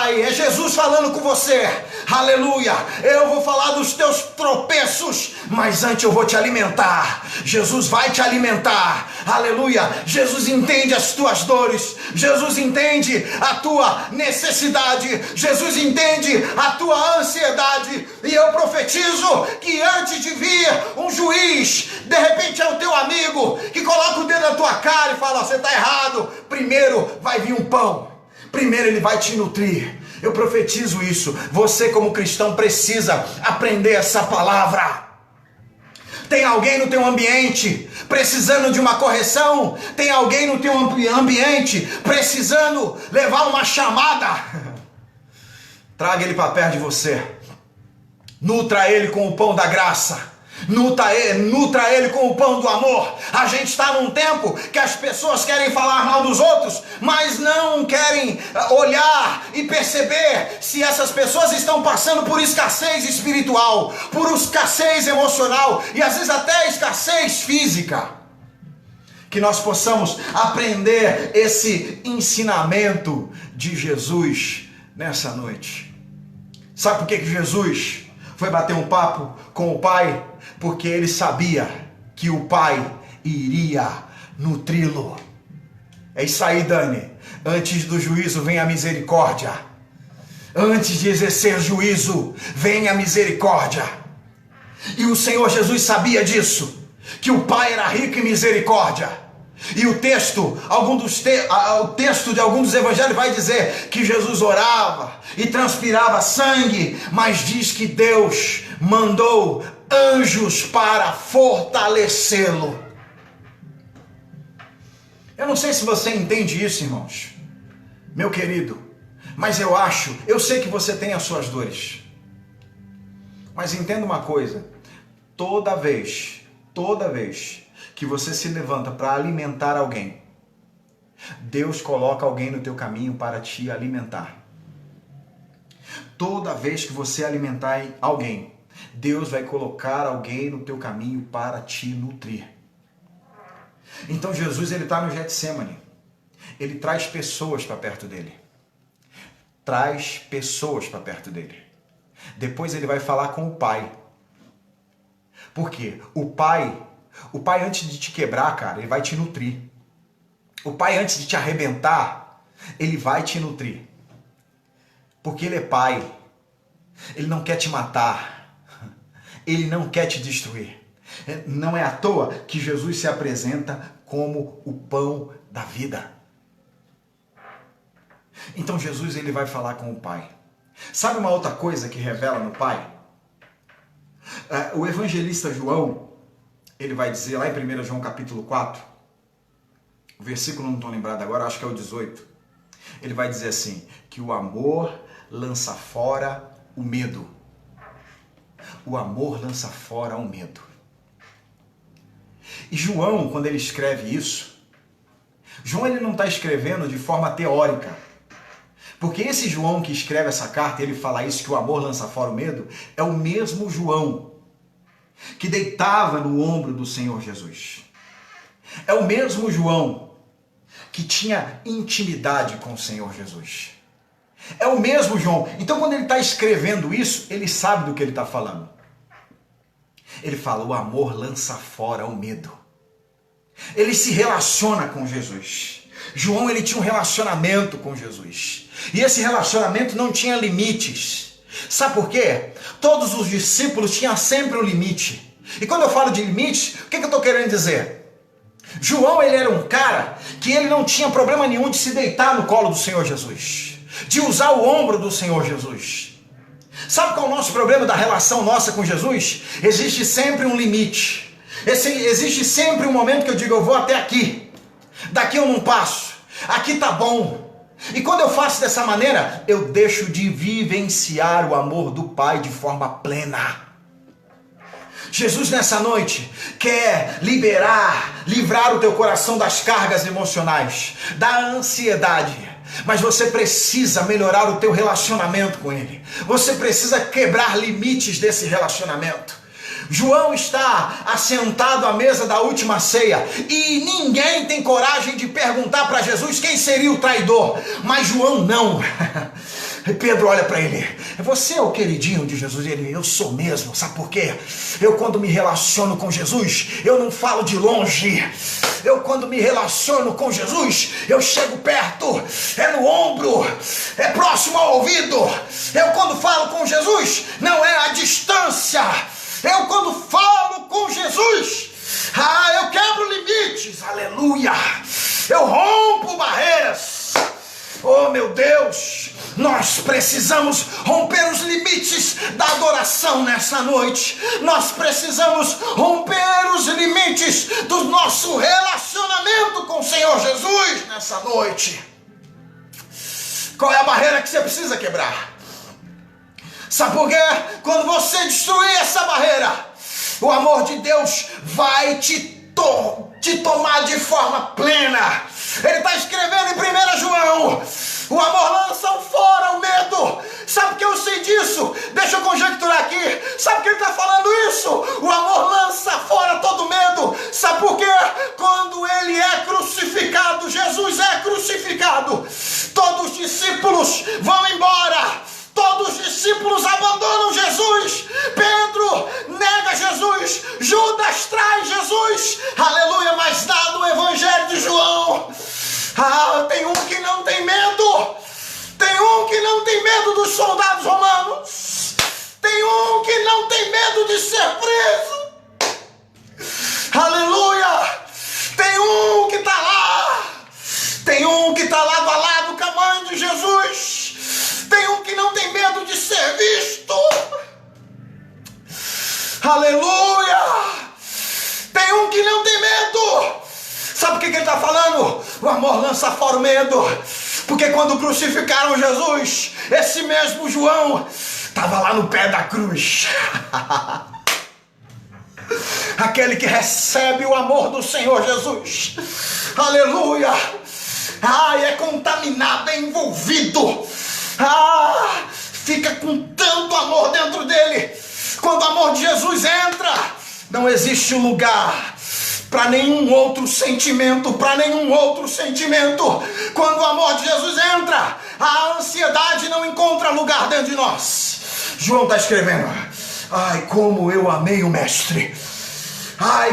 é Jesus falando com você. Aleluia. Eu vou falar dos teus tropeços, mas antes eu vou te alimentar. Jesus vai te alimentar. Aleluia. Jesus entende as tuas dores. Jesus entende a tua necessidade. Jesus entende a tua ansiedade. E eu profetizo que antes de vir um juiz, de repente é o teu amigo, que coloca o dedo na tua cara e fala, você está errado. Primeiro vai vir um pão. Primeiro ele vai te nutrir. Eu profetizo isso. Você como cristão precisa aprender essa palavra. Tem alguém no teu ambiente precisando de uma correção? Tem alguém no teu ambiente precisando levar uma chamada? Traga ele para perto de você. Nutra ele com o pão da graça. Nutra ele com o pão do amor. A gente está num tempo que as pessoas querem falar mal dos outros, mas não querem olhar e perceber se essas pessoas estão passando por escassez espiritual, por escassez emocional e às vezes até escassez física. Que nós possamos aprender esse ensinamento de Jesus nessa noite. Sabe por que Jesus foi bater um papo com o Pai? Porque ele sabia que o Pai iria nutri-lo. É isso aí, Dani. Antes do juízo vem a misericórdia. Antes de exercer juízo, vem a misericórdia. E o Senhor Jesus sabia disso, que o Pai era rico em misericórdia. E o texto de algum dos evangelhos vai dizer que Jesus orava e transpirava sangue, mas diz que Deus mandou anjos para fortalecê-lo. Eu não sei se você entende isso, irmãos, meu querido, mas eu sei que você tem as suas dores. Mas entenda uma coisa, toda vez que você se levanta para alimentar alguém, Deus coloca alguém no teu caminho para te alimentar. Toda vez que você alimentar alguém, Deus vai colocar alguém no teu caminho para te nutrir. Então Jesus, ele está no Getsemane. Ele traz pessoas para perto dele. Traz pessoas para perto dele. Depois ele vai falar com o Pai. Por quê? O Pai antes de te quebrar, cara, ele vai te nutrir. O Pai antes de te arrebentar, ele vai te nutrir. Porque ele é Pai. Ele não quer te matar. Ele não quer te destruir. Não é à toa que Jesus se apresenta como o pão da vida. Então Jesus, ele vai falar com o Pai. Sabe uma outra coisa que revela no Pai? O evangelista João, ele vai dizer lá em 1 João capítulo 4, o versículo não estou lembrado agora, acho que é o 18. Ele vai dizer assim, que o amor lança fora o medo. O amor lança fora o medo. E João, quando ele escreve isso, João ele não está escrevendo de forma teórica. Porque esse João que escreve essa carta, ele fala isso, que o amor lança fora o medo, é o mesmo João que deitava no ombro do Senhor Jesus. É o mesmo João que tinha intimidade com o Senhor Jesus. É o mesmo João. Então quando ele está escrevendo isso, ele sabe do que ele está falando. Ele fala, o amor lança fora o medo. Ele se relaciona com Jesus. João, ele tinha um relacionamento com Jesus. E esse relacionamento não tinha limites. Sabe por quê? Todos os discípulos tinham sempre um limite. E quando eu falo de limites, o que eu estou querendo dizer? João, ele era um cara que ele não tinha problema nenhum de se deitar no colo do Senhor Jesus, de usar o ombro do Senhor Jesus. Sabe qual é o nosso problema da relação nossa com Jesus? Existe sempre um limite. Existe sempre um momento que eu digo, eu vou até aqui. Daqui eu não passo. Aqui tá bom. E quando eu faço dessa maneira, eu deixo de vivenciar o amor do Pai de forma plena. Jesus nessa noite quer livrar o teu coração das cargas emocionais, da ansiedade. Mas você precisa melhorar o teu relacionamento com Ele. Você precisa quebrar limites desse relacionamento. João está assentado à mesa da última ceia e ninguém tem coragem de perguntar para Jesus quem seria o traidor, mas João não. Pedro olha para ele: você é o queridinho de Jesus? Ele: eu sou mesmo. Sabe por quê? Eu, quando me relaciono com Jesus, eu não falo de longe. Eu, quando me relaciono com Jesus, eu chego perto, é no ombro, é próximo ao ouvido. Eu, quando falo com Jesus, não é a distância. Eu, quando falo com Jesus, eu quebro limites, aleluia. Eu rompo barreiras. Oh, meu Deus, nós precisamos romper os limites da adoração nessa noite. Nós precisamos romper os limites do nosso relacionamento com o Senhor Jesus nessa noite. Qual é a barreira que você precisa quebrar? Sabe por quê? Quando você destruir essa barreira, o amor de Deus vai te tomar de forma plena. Ele está escrevendo em 1 João: o amor lança fora o medo. Sabe por que eu sei disso? Deixa eu conjecturar aqui. Sabe por que ele está falando isso? O amor lança fora todo medo. Sabe por quê? Quando ele é crucificado, Jesus é crucificado, todos os discípulos vão embora. Todos os discípulos abandonam Jesus. Pedro nega Jesus. Judas traz Jesus. Aleluia, mas dá no Evangelho de João. Tem um que não tem medo. Tem um que não tem medo dos soldados romanos. Tem um que não tem medo de ser preso. Aleluia. Tem um que está lá. Tem um que está lado a lado com a mãe de Jesus. Tem um que não tem medo de ser visto. Aleluia. Tem um que não tem medo. Sabe o que ele está falando? O amor lança fora o medo. Porque quando crucificaram Jesus, esse mesmo João estava lá no pé da cruz. Aquele que recebe o amor do Senhor Jesus. Aleluia. É contaminado, é envolvido. Fica com tanto amor dentro dele. Quando o amor de Jesus entra, não existe lugar para nenhum outro sentimento, para nenhum outro sentimento. Quando o amor de Jesus entra, a ansiedade não encontra lugar dentro de nós. João está escrevendo: como eu amei o Mestre.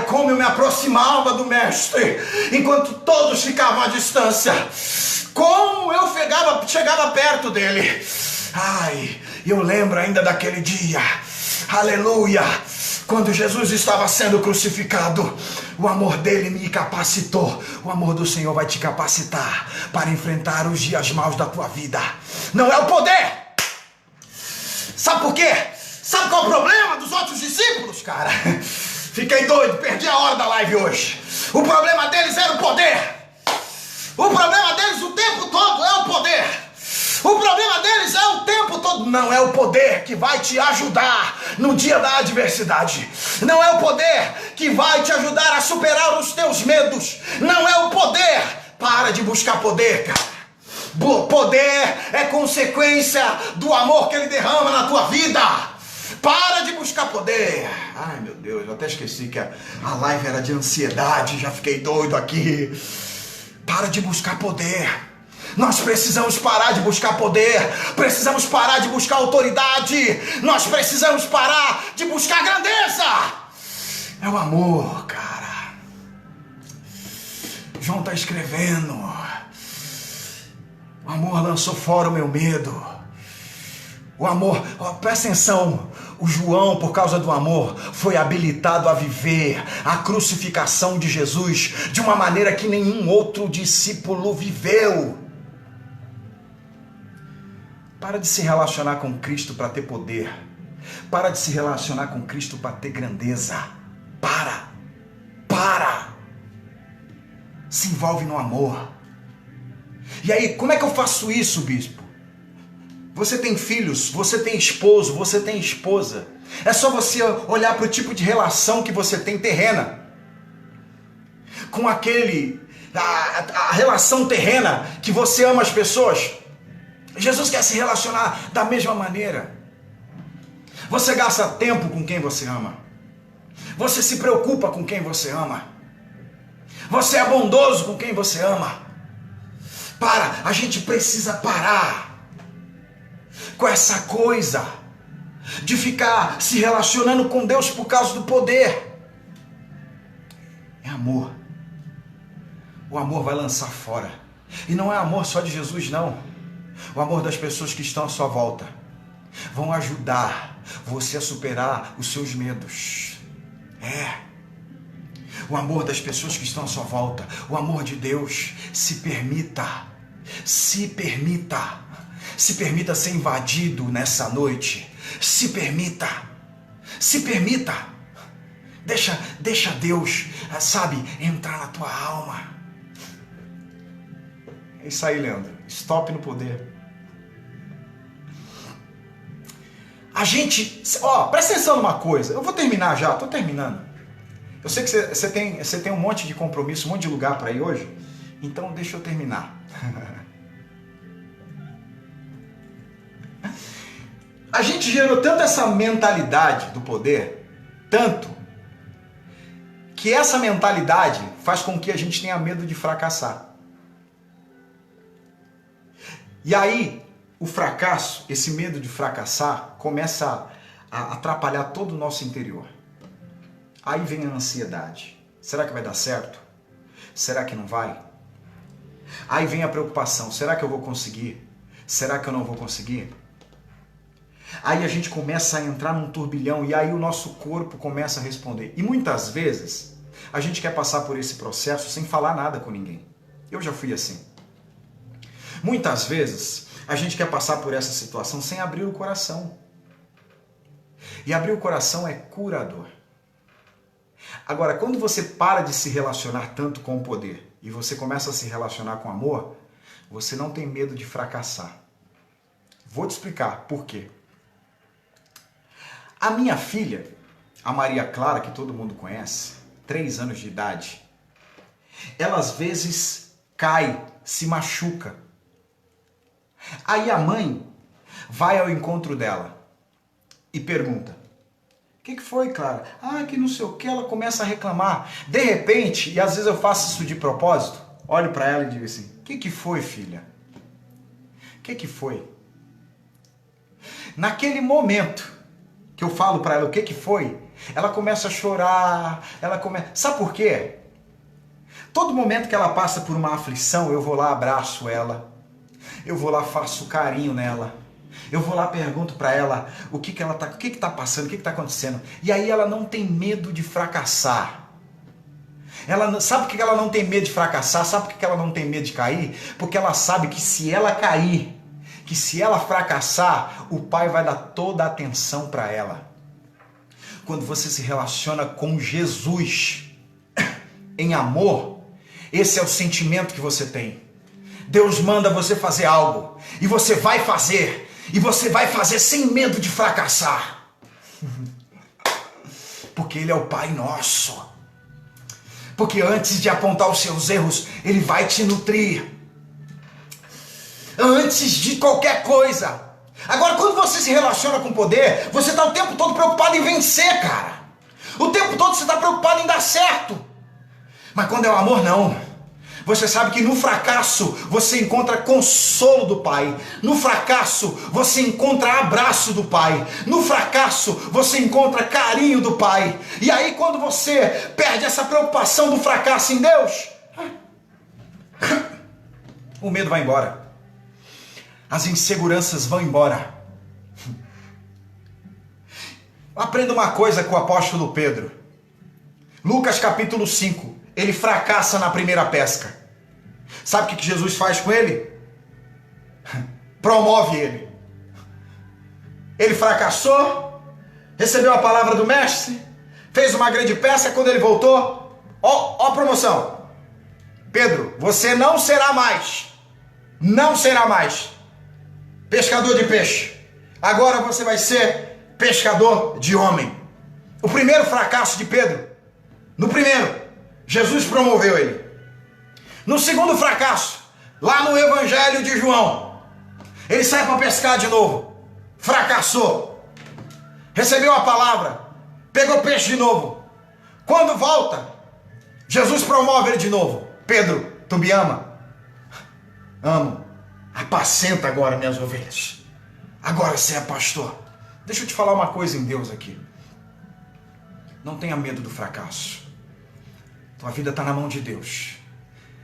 Como eu me aproximava do Mestre, enquanto todos ficavam à distância. Como eu chegava perto dele. Eu lembro ainda daquele dia. Aleluia. Quando Jesus estava sendo crucificado, o amor dele me capacitou. O amor do Senhor vai te capacitar para enfrentar os dias maus da tua vida. Não é o poder. Sabe por quê? Sabe qual é o problema dos outros discípulos, cara? Fiquei doido, perdi a hora da live hoje. O problema deles era o poder. O problema deles o tempo todo é o poder. O problema deles é o tempo todo. Não é o poder que vai te ajudar no dia da adversidade. Não é o poder que vai te ajudar a superar os teus medos. Não é o poder. Para de buscar poder, cara. Poder é consequência do amor que ele derrama na tua vida. Para de buscar poder. Meu Deus, eu até esqueci que a live era de ansiedade. Já fiquei doido aqui. Para de buscar poder. Nós precisamos parar de buscar poder. Precisamos parar de buscar autoridade. Nós precisamos parar de buscar grandeza. É o amor, cara. João está escrevendo: o amor lançou fora o meu medo. O amor, presta atenção. O João, por causa do amor, foi habilitado a viver a crucificação de Jesus de uma maneira que nenhum outro discípulo viveu. Para de se relacionar com Cristo para ter poder. Para de se relacionar com Cristo para ter grandeza. Para. Se envolve no amor. E aí, como é que eu faço isso, bispo? Você tem filhos, você tem esposo, você tem esposa. É só você olhar para o tipo de relação que você tem terrena. Com a relação terrena que você ama as pessoas. Jesus quer se relacionar da mesma maneira. Você gasta tempo com quem você ama. Você se preocupa com quem você ama. Você é bondoso com quem você ama. A gente precisa parar com essa coisa de ficar se relacionando com Deus por causa do poder. É amor. O amor vai lançar fora. E não é amor só de Jesus, não. O amor das pessoas que estão à sua volta vão ajudar você a superar os seus medos. O amor das pessoas que estão à sua volta, o amor de Deus. Se permita ser invadido nessa noite. Se permita. Deixa Deus, entrar na tua alma. É isso aí, Leandro. Stop no poder. A gente... presta atenção numa coisa. Eu vou terminar já, estou terminando. Eu sei que você tem um monte de compromisso, um monte de lugar para ir hoje. Então deixa eu terminar. A gente gerou tanto essa mentalidade do poder, tanto, que essa mentalidade faz com que a gente tenha medo de fracassar. E aí, o fracasso, esse medo de fracassar, começa a atrapalhar todo o nosso interior. Aí vem a ansiedade. Será que vai dar certo? Será que não vai? Aí vem a preocupação. Será que eu vou conseguir? Será que eu não vou conseguir? Aí a gente começa a entrar num turbilhão e aí o nosso corpo começa a responder. E muitas vezes a gente quer passar por esse processo sem falar nada com ninguém. Eu já fui assim. Muitas vezes a gente quer passar por essa situação sem abrir o coração. E abrir o coração é curador. Agora, quando você para de se relacionar tanto com o poder e você começa a se relacionar com amor, você não tem medo de fracassar. Vou te explicar por quê. A minha filha, a Maria Clara, que todo mundo conhece, 3 anos de idade, ela às vezes cai, se machuca. Aí a mãe vai ao encontro dela e pergunta: o que foi, Clara? Que não sei o que, ela começa a reclamar. De repente, e às vezes eu faço isso de propósito, olho para ela e digo assim: o que foi, filha? O que foi? Naquele momento que eu falo para ela o que foi, ela começa a chorar, Sabe por quê? Todo momento que ela passa por uma aflição, eu vou lá, abraço ela, eu vou lá, faço carinho nela, eu vou lá, pergunto para ela o que tá passando, o que tá acontecendo. E aí ela não tem medo de fracassar. Sabe por que ela não tem medo de fracassar? Sabe por que ela não tem medo de cair? Porque ela sabe que se ela cair, que se ela fracassar, o Pai vai dar toda a atenção para ela. Quando você se relaciona com Jesus em amor, esse é o sentimento que você tem. Deus manda você fazer algo e você vai fazer. E você vai fazer sem medo de fracassar. Porque Ele é o Pai nosso. Porque antes de apontar os seus erros, Ele vai te nutrir. Antes de qualquer coisa. Agora, quando você se relaciona com poder, você está o tempo todo preocupado em vencer, cara. O tempo todo você está preocupado em dar certo. Mas quando é o amor, não. Você sabe que no fracasso você encontra consolo do Pai. No fracasso você encontra abraço do Pai. No fracasso você encontra carinho do Pai. E aí quando você perde essa preocupação do fracasso em Deus, o medo vai embora. As inseguranças vão embora. Aprenda uma coisa com o apóstolo Pedro. Lucas capítulo 5. Ele fracassa na primeira pesca. Sabe o que Jesus faz com ele? Promove ele. Ele fracassou, recebeu a palavra do mestre, fez uma grande pesca. Quando ele voltou, ó a promoção. Pedro, você não será mais pescador de peixe. Agora você vai ser pescador de homem. O primeiro fracasso de Pedro, no primeiro, Jesus promoveu ele. No segundo fracasso, lá no Evangelho de João, ele sai para pescar de novo. Fracassou. Recebeu a palavra. Pegou peixe de novo. Quando volta, Jesus promove ele de novo. Pedro, tu me ama? Amo. Apacenta agora minhas ovelhas. Agora você é pastor. Deixa eu te falar uma coisa em Deus aqui. Não tenha medo do fracasso. Tua vida está na mão de Deus.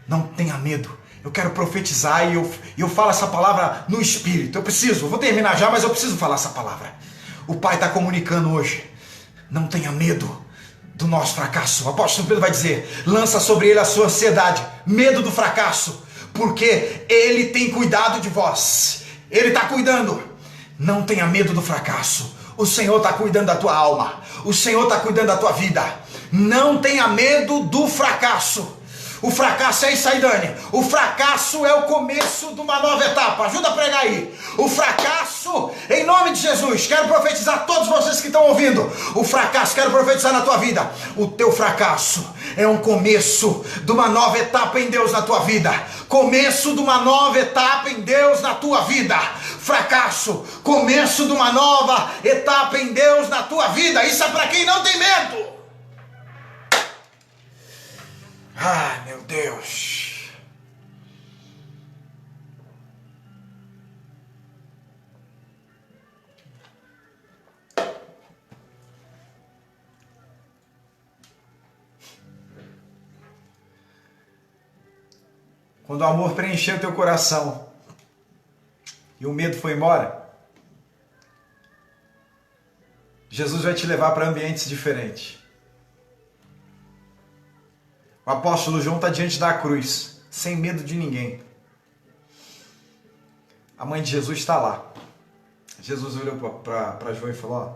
Não tenha medo. Eu quero profetizar e eu falo essa palavra no Espírito. Eu vou terminar já, mas eu preciso falar essa palavra. O Pai está comunicando hoje. Não tenha medo do nosso fracasso. O apóstolo Pedro vai dizer, lança sobre ele a sua ansiedade, medo do fracasso, porque ele tem cuidado de vós. Ele está cuidando. Não tenha medo do fracasso. O Senhor está cuidando da tua alma. O Senhor está cuidando da tua vida. Não tenha medo do fracasso. O fracasso é isso aí, Dani. O fracasso é o começo de uma nova etapa. Ajuda a pregar aí. O fracasso, em nome de Jesus, quero profetizar a todos vocês que estão ouvindo. O fracasso, quero profetizar na tua vida. O teu fracasso é um começo de uma nova etapa em Deus na tua vida. Começo de uma nova etapa em Deus na tua vida. Fracasso, começo de uma nova etapa em Deus na tua vida. Isso é para quem não tem medo. Ai, meu Deus. Quando o amor preencheu teu coração e o medo foi embora, Jesus vai te levar para ambientes diferentes. O apóstolo João está diante da cruz, sem medo de ninguém. A mãe de Jesus está lá. Jesus olhou para João e falou, ó,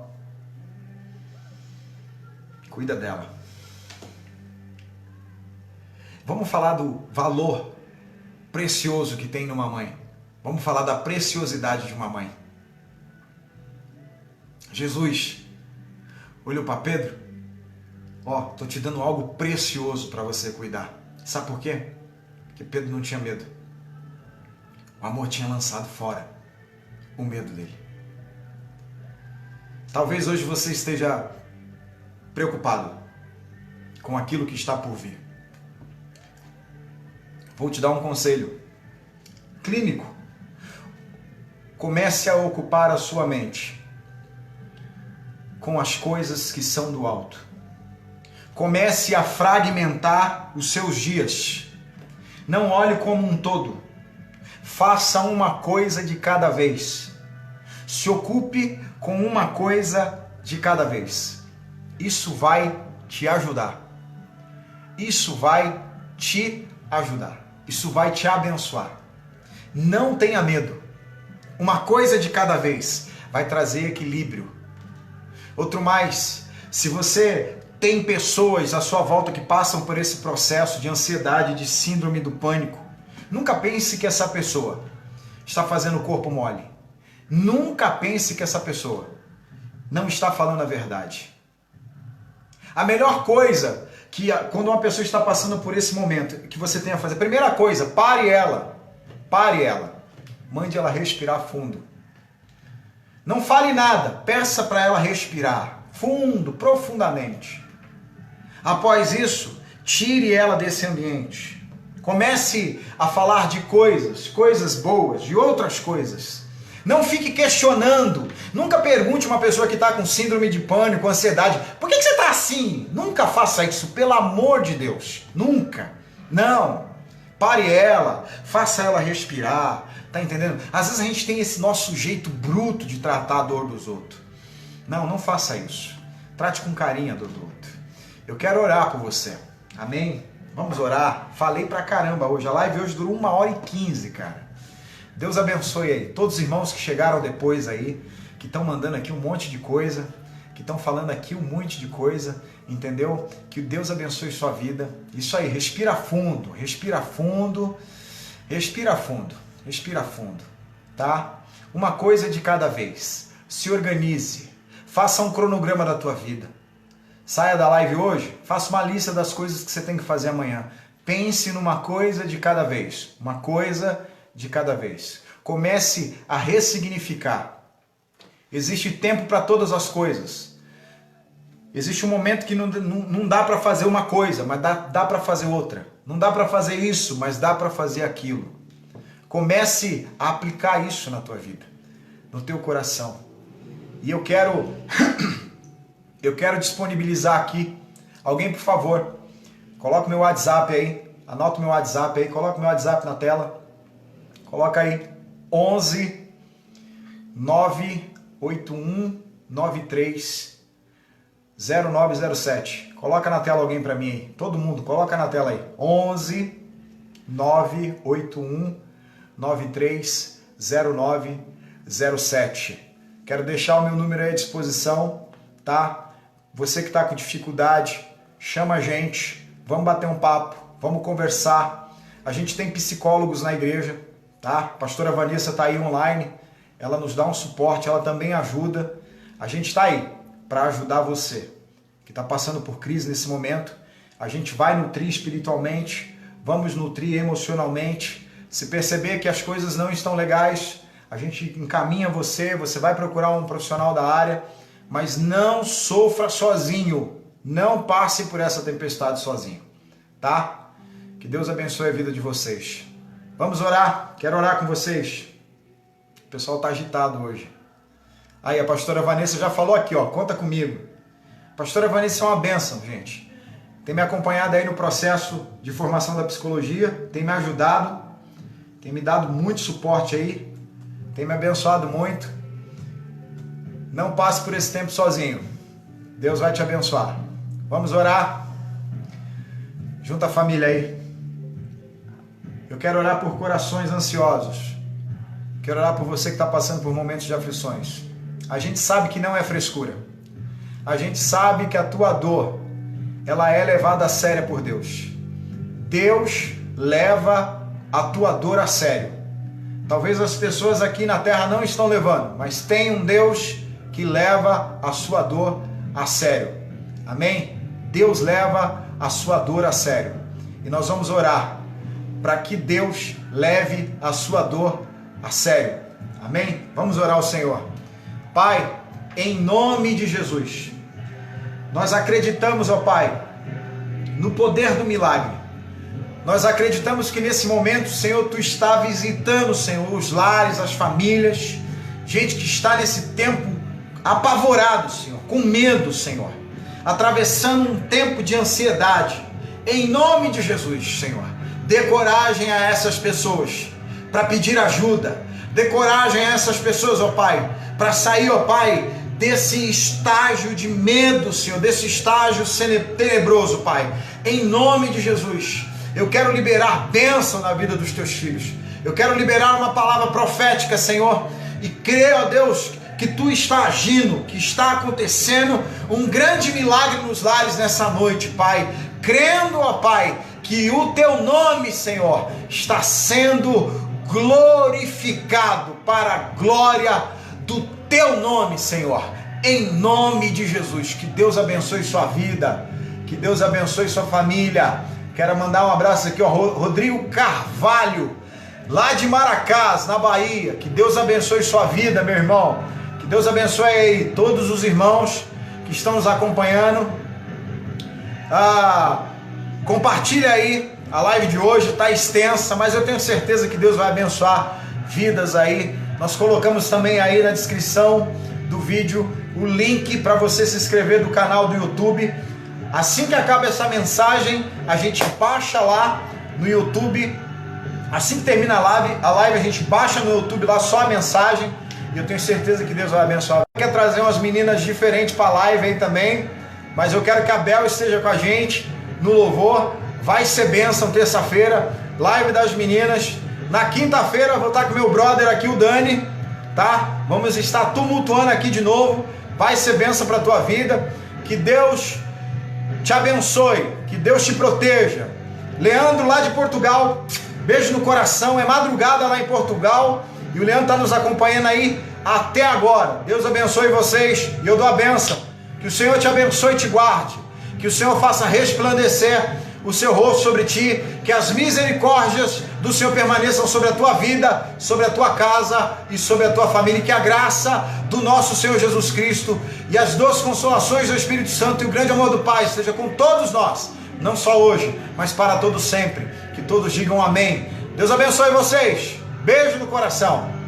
cuida dela. Vamos falar do valor precioso que tem numa mãe. Vamos falar da preciosidade de uma mãe. Jesus olhou para Pedro. Ó, estou te dando algo precioso para você cuidar. Sabe por quê? Porque Pedro não tinha medo. O amor tinha lançado fora o medo dele. Talvez hoje você esteja preocupado com aquilo que está por vir. Vou te dar um conselho clínico. Comece a ocupar a sua mente com as coisas que são do alto. Comece a fragmentar os seus dias. Não olhe como um todo. Faça uma coisa de cada vez. Se ocupe com uma coisa de cada vez. Isso vai te ajudar. Isso vai te ajudar. Isso vai te abençoar. Não tenha medo. Uma coisa de cada vez vai trazer equilíbrio. Outro mais, se você tem pessoas à sua volta que passam por esse processo de ansiedade, de síndrome do pânico, nunca pense que essa pessoa está fazendo o corpo mole. Nunca pense que essa pessoa não está falando a verdade. A melhor coisa que quando uma pessoa está passando por esse momento, que você tem a fazer, primeira coisa, pare ela, mande ela respirar fundo. Não fale nada, peça para ela respirar fundo, profundamente. Após isso, tire ela desse ambiente. Comece a falar de coisas boas, de outras coisas. Não fique questionando. Nunca pergunte uma pessoa que está com síndrome de pânico, ansiedade, por que você está assim? Nunca faça isso, pelo amor de Deus. Nunca. Não. Pare ela, faça ela respirar. Tá entendendo? Às vezes a gente tem esse nosso jeito bruto de tratar a dor dos outros. Não faça isso. Trate com carinho a dor do outro. Eu quero orar por você. Amém? Vamos orar. Falei pra caramba hoje. A live hoje durou 1h15, cara. Deus abençoe aí. Todos os irmãos que chegaram depois aí, que estão mandando aqui um monte de coisa, que estão falando aqui um monte de coisa, entendeu? Que Deus abençoe sua vida. Isso aí, respira fundo, respira fundo, respira fundo, respira fundo, tá? Uma coisa de cada vez. Se organize. Faça um cronograma da tua vida. Saia da live hoje, faça uma lista das coisas que você tem que fazer amanhã. Pense numa coisa de cada vez. Uma coisa de cada vez. Comece a ressignificar. Existe tempo para todas as coisas. Existe um momento que não dá para fazer uma coisa, mas dá para fazer outra. Não dá para fazer isso, mas dá para fazer aquilo. Comece a aplicar isso na tua vida, no teu coração. E eu quero disponibilizar aqui. Alguém, por favor, coloca o meu WhatsApp aí. Anota o meu WhatsApp aí. Coloca o meu WhatsApp na tela. Coloca aí 11 981 93 0907. Coloca na tela alguém para mim aí. Todo mundo, coloca na tela aí. 11 981 93 0907. Quero deixar o meu número aí à disposição, tá? Você que está com dificuldade, chama a gente. Vamos bater um papo, vamos conversar. A gente tem psicólogos na igreja, tá? A pastora Vanessa está aí online. Ela nos dá um suporte, ela também ajuda. A gente está aí para ajudar você que está passando por crise nesse momento. A gente vai nutrir espiritualmente, vamos nutrir emocionalmente. Se perceber que as coisas não estão legais, a gente encaminha você, você vai procurar um profissional da área, mas não sofra sozinho, não passe por essa tempestade sozinho, tá? Que Deus abençoe a vida de vocês. Vamos orar, quero orar com vocês. O pessoal está agitado hoje. Aí, a pastora Vanessa já falou aqui, ó, conta comigo. A pastora Vanessa é uma bênção, gente. Tem me acompanhado aí no processo de formação da psicologia, tem me ajudado, tem me dado muito suporte aí, tem me abençoado muito. Não passe por esse tempo sozinho. Deus vai te abençoar. Vamos orar. Junta a família aí. Eu quero orar por corações ansiosos. Quero orar por você que está passando por momentos de aflições. A gente sabe que não é frescura. A gente sabe que a tua dor, ela é levada a sério por Deus. Deus leva a tua dor a sério. Talvez as pessoas aqui na terra não estão levando, mas tem um Deus que leva a sua dor a sério. Amém? Deus leva a sua dor a sério. E nós vamos orar para que Deus leve a sua dor a sério. Amém? Vamos orar ao Senhor. Pai, em nome de Jesus, nós acreditamos, ó Pai, no poder do milagre. Nós acreditamos que nesse momento, Senhor, Tu está visitando, Senhor, os lares, as famílias, gente que está nesse tempo apavorado, Senhor, com medo, Senhor, atravessando um tempo de ansiedade. Em nome de Jesus, Senhor, dê coragem a essas pessoas para pedir ajuda. Dê coragem a essas pessoas, ó Pai, para sair, ó Pai, desse estágio de medo, Senhor, desse estágio tenebroso, Pai. Em nome de Jesus, eu quero liberar bênção na vida dos Teus filhos. Eu quero liberar uma palavra profética, Senhor, e creio, ó Deus, que Tu está agindo, que está acontecendo um grande milagre nos lares nessa noite, Pai. Crendo, ó Pai, que o Teu nome, Senhor, está sendo glorificado para a glória do Teu nome, Senhor. Em nome de Jesus, que Deus abençoe sua vida, que Deus abençoe sua família. Quero mandar um abraço aqui, ó, Rodrigo Carvalho, lá de Maracás, na Bahia. Que Deus abençoe sua vida, meu irmão. Que Deus abençoe aí todos os irmãos que estão nos acompanhando. Compartilha aí a live de hoje, está extensa, mas eu tenho certeza que Deus vai abençoar vidas aí. Nós colocamos também aí na descrição do vídeo o link para você se inscrever do canal do YouTube. Assim que acaba essa mensagem, a gente baixa lá no YouTube. Assim que termina a live a gente baixa no YouTube lá só a mensagem. E eu tenho certeza que Deus vai abençoar. Quer trazer umas meninas diferentes para a live aí também, mas eu quero que a Bel esteja com a gente no louvor. Vai ser bênção terça-feira, live das meninas. Na quinta-feira eu vou estar com meu brother aqui, o Dani, tá? Vamos estar tumultuando aqui de novo. Vai ser bênção para a tua vida. Que Deus te abençoe, que Deus te proteja. Leandro lá de Portugal, beijo no coração. É madrugada lá em Portugal e o Leandro está nos acompanhando aí até agora. Deus abençoe vocês e eu dou a bênção. Que o Senhor te abençoe e te guarde. Que o Senhor faça resplandecer o seu rosto sobre ti, que as misericórdias do Senhor permaneçam sobre a tua vida, sobre a tua casa e sobre a tua família, e que a graça do nosso Senhor Jesus Cristo e as doces consolações do Espírito Santo e o grande amor do Pai esteja com todos nós, não só hoje, mas para todos sempre. Que todos digam amém. Deus abençoe vocês. Beijo no coração.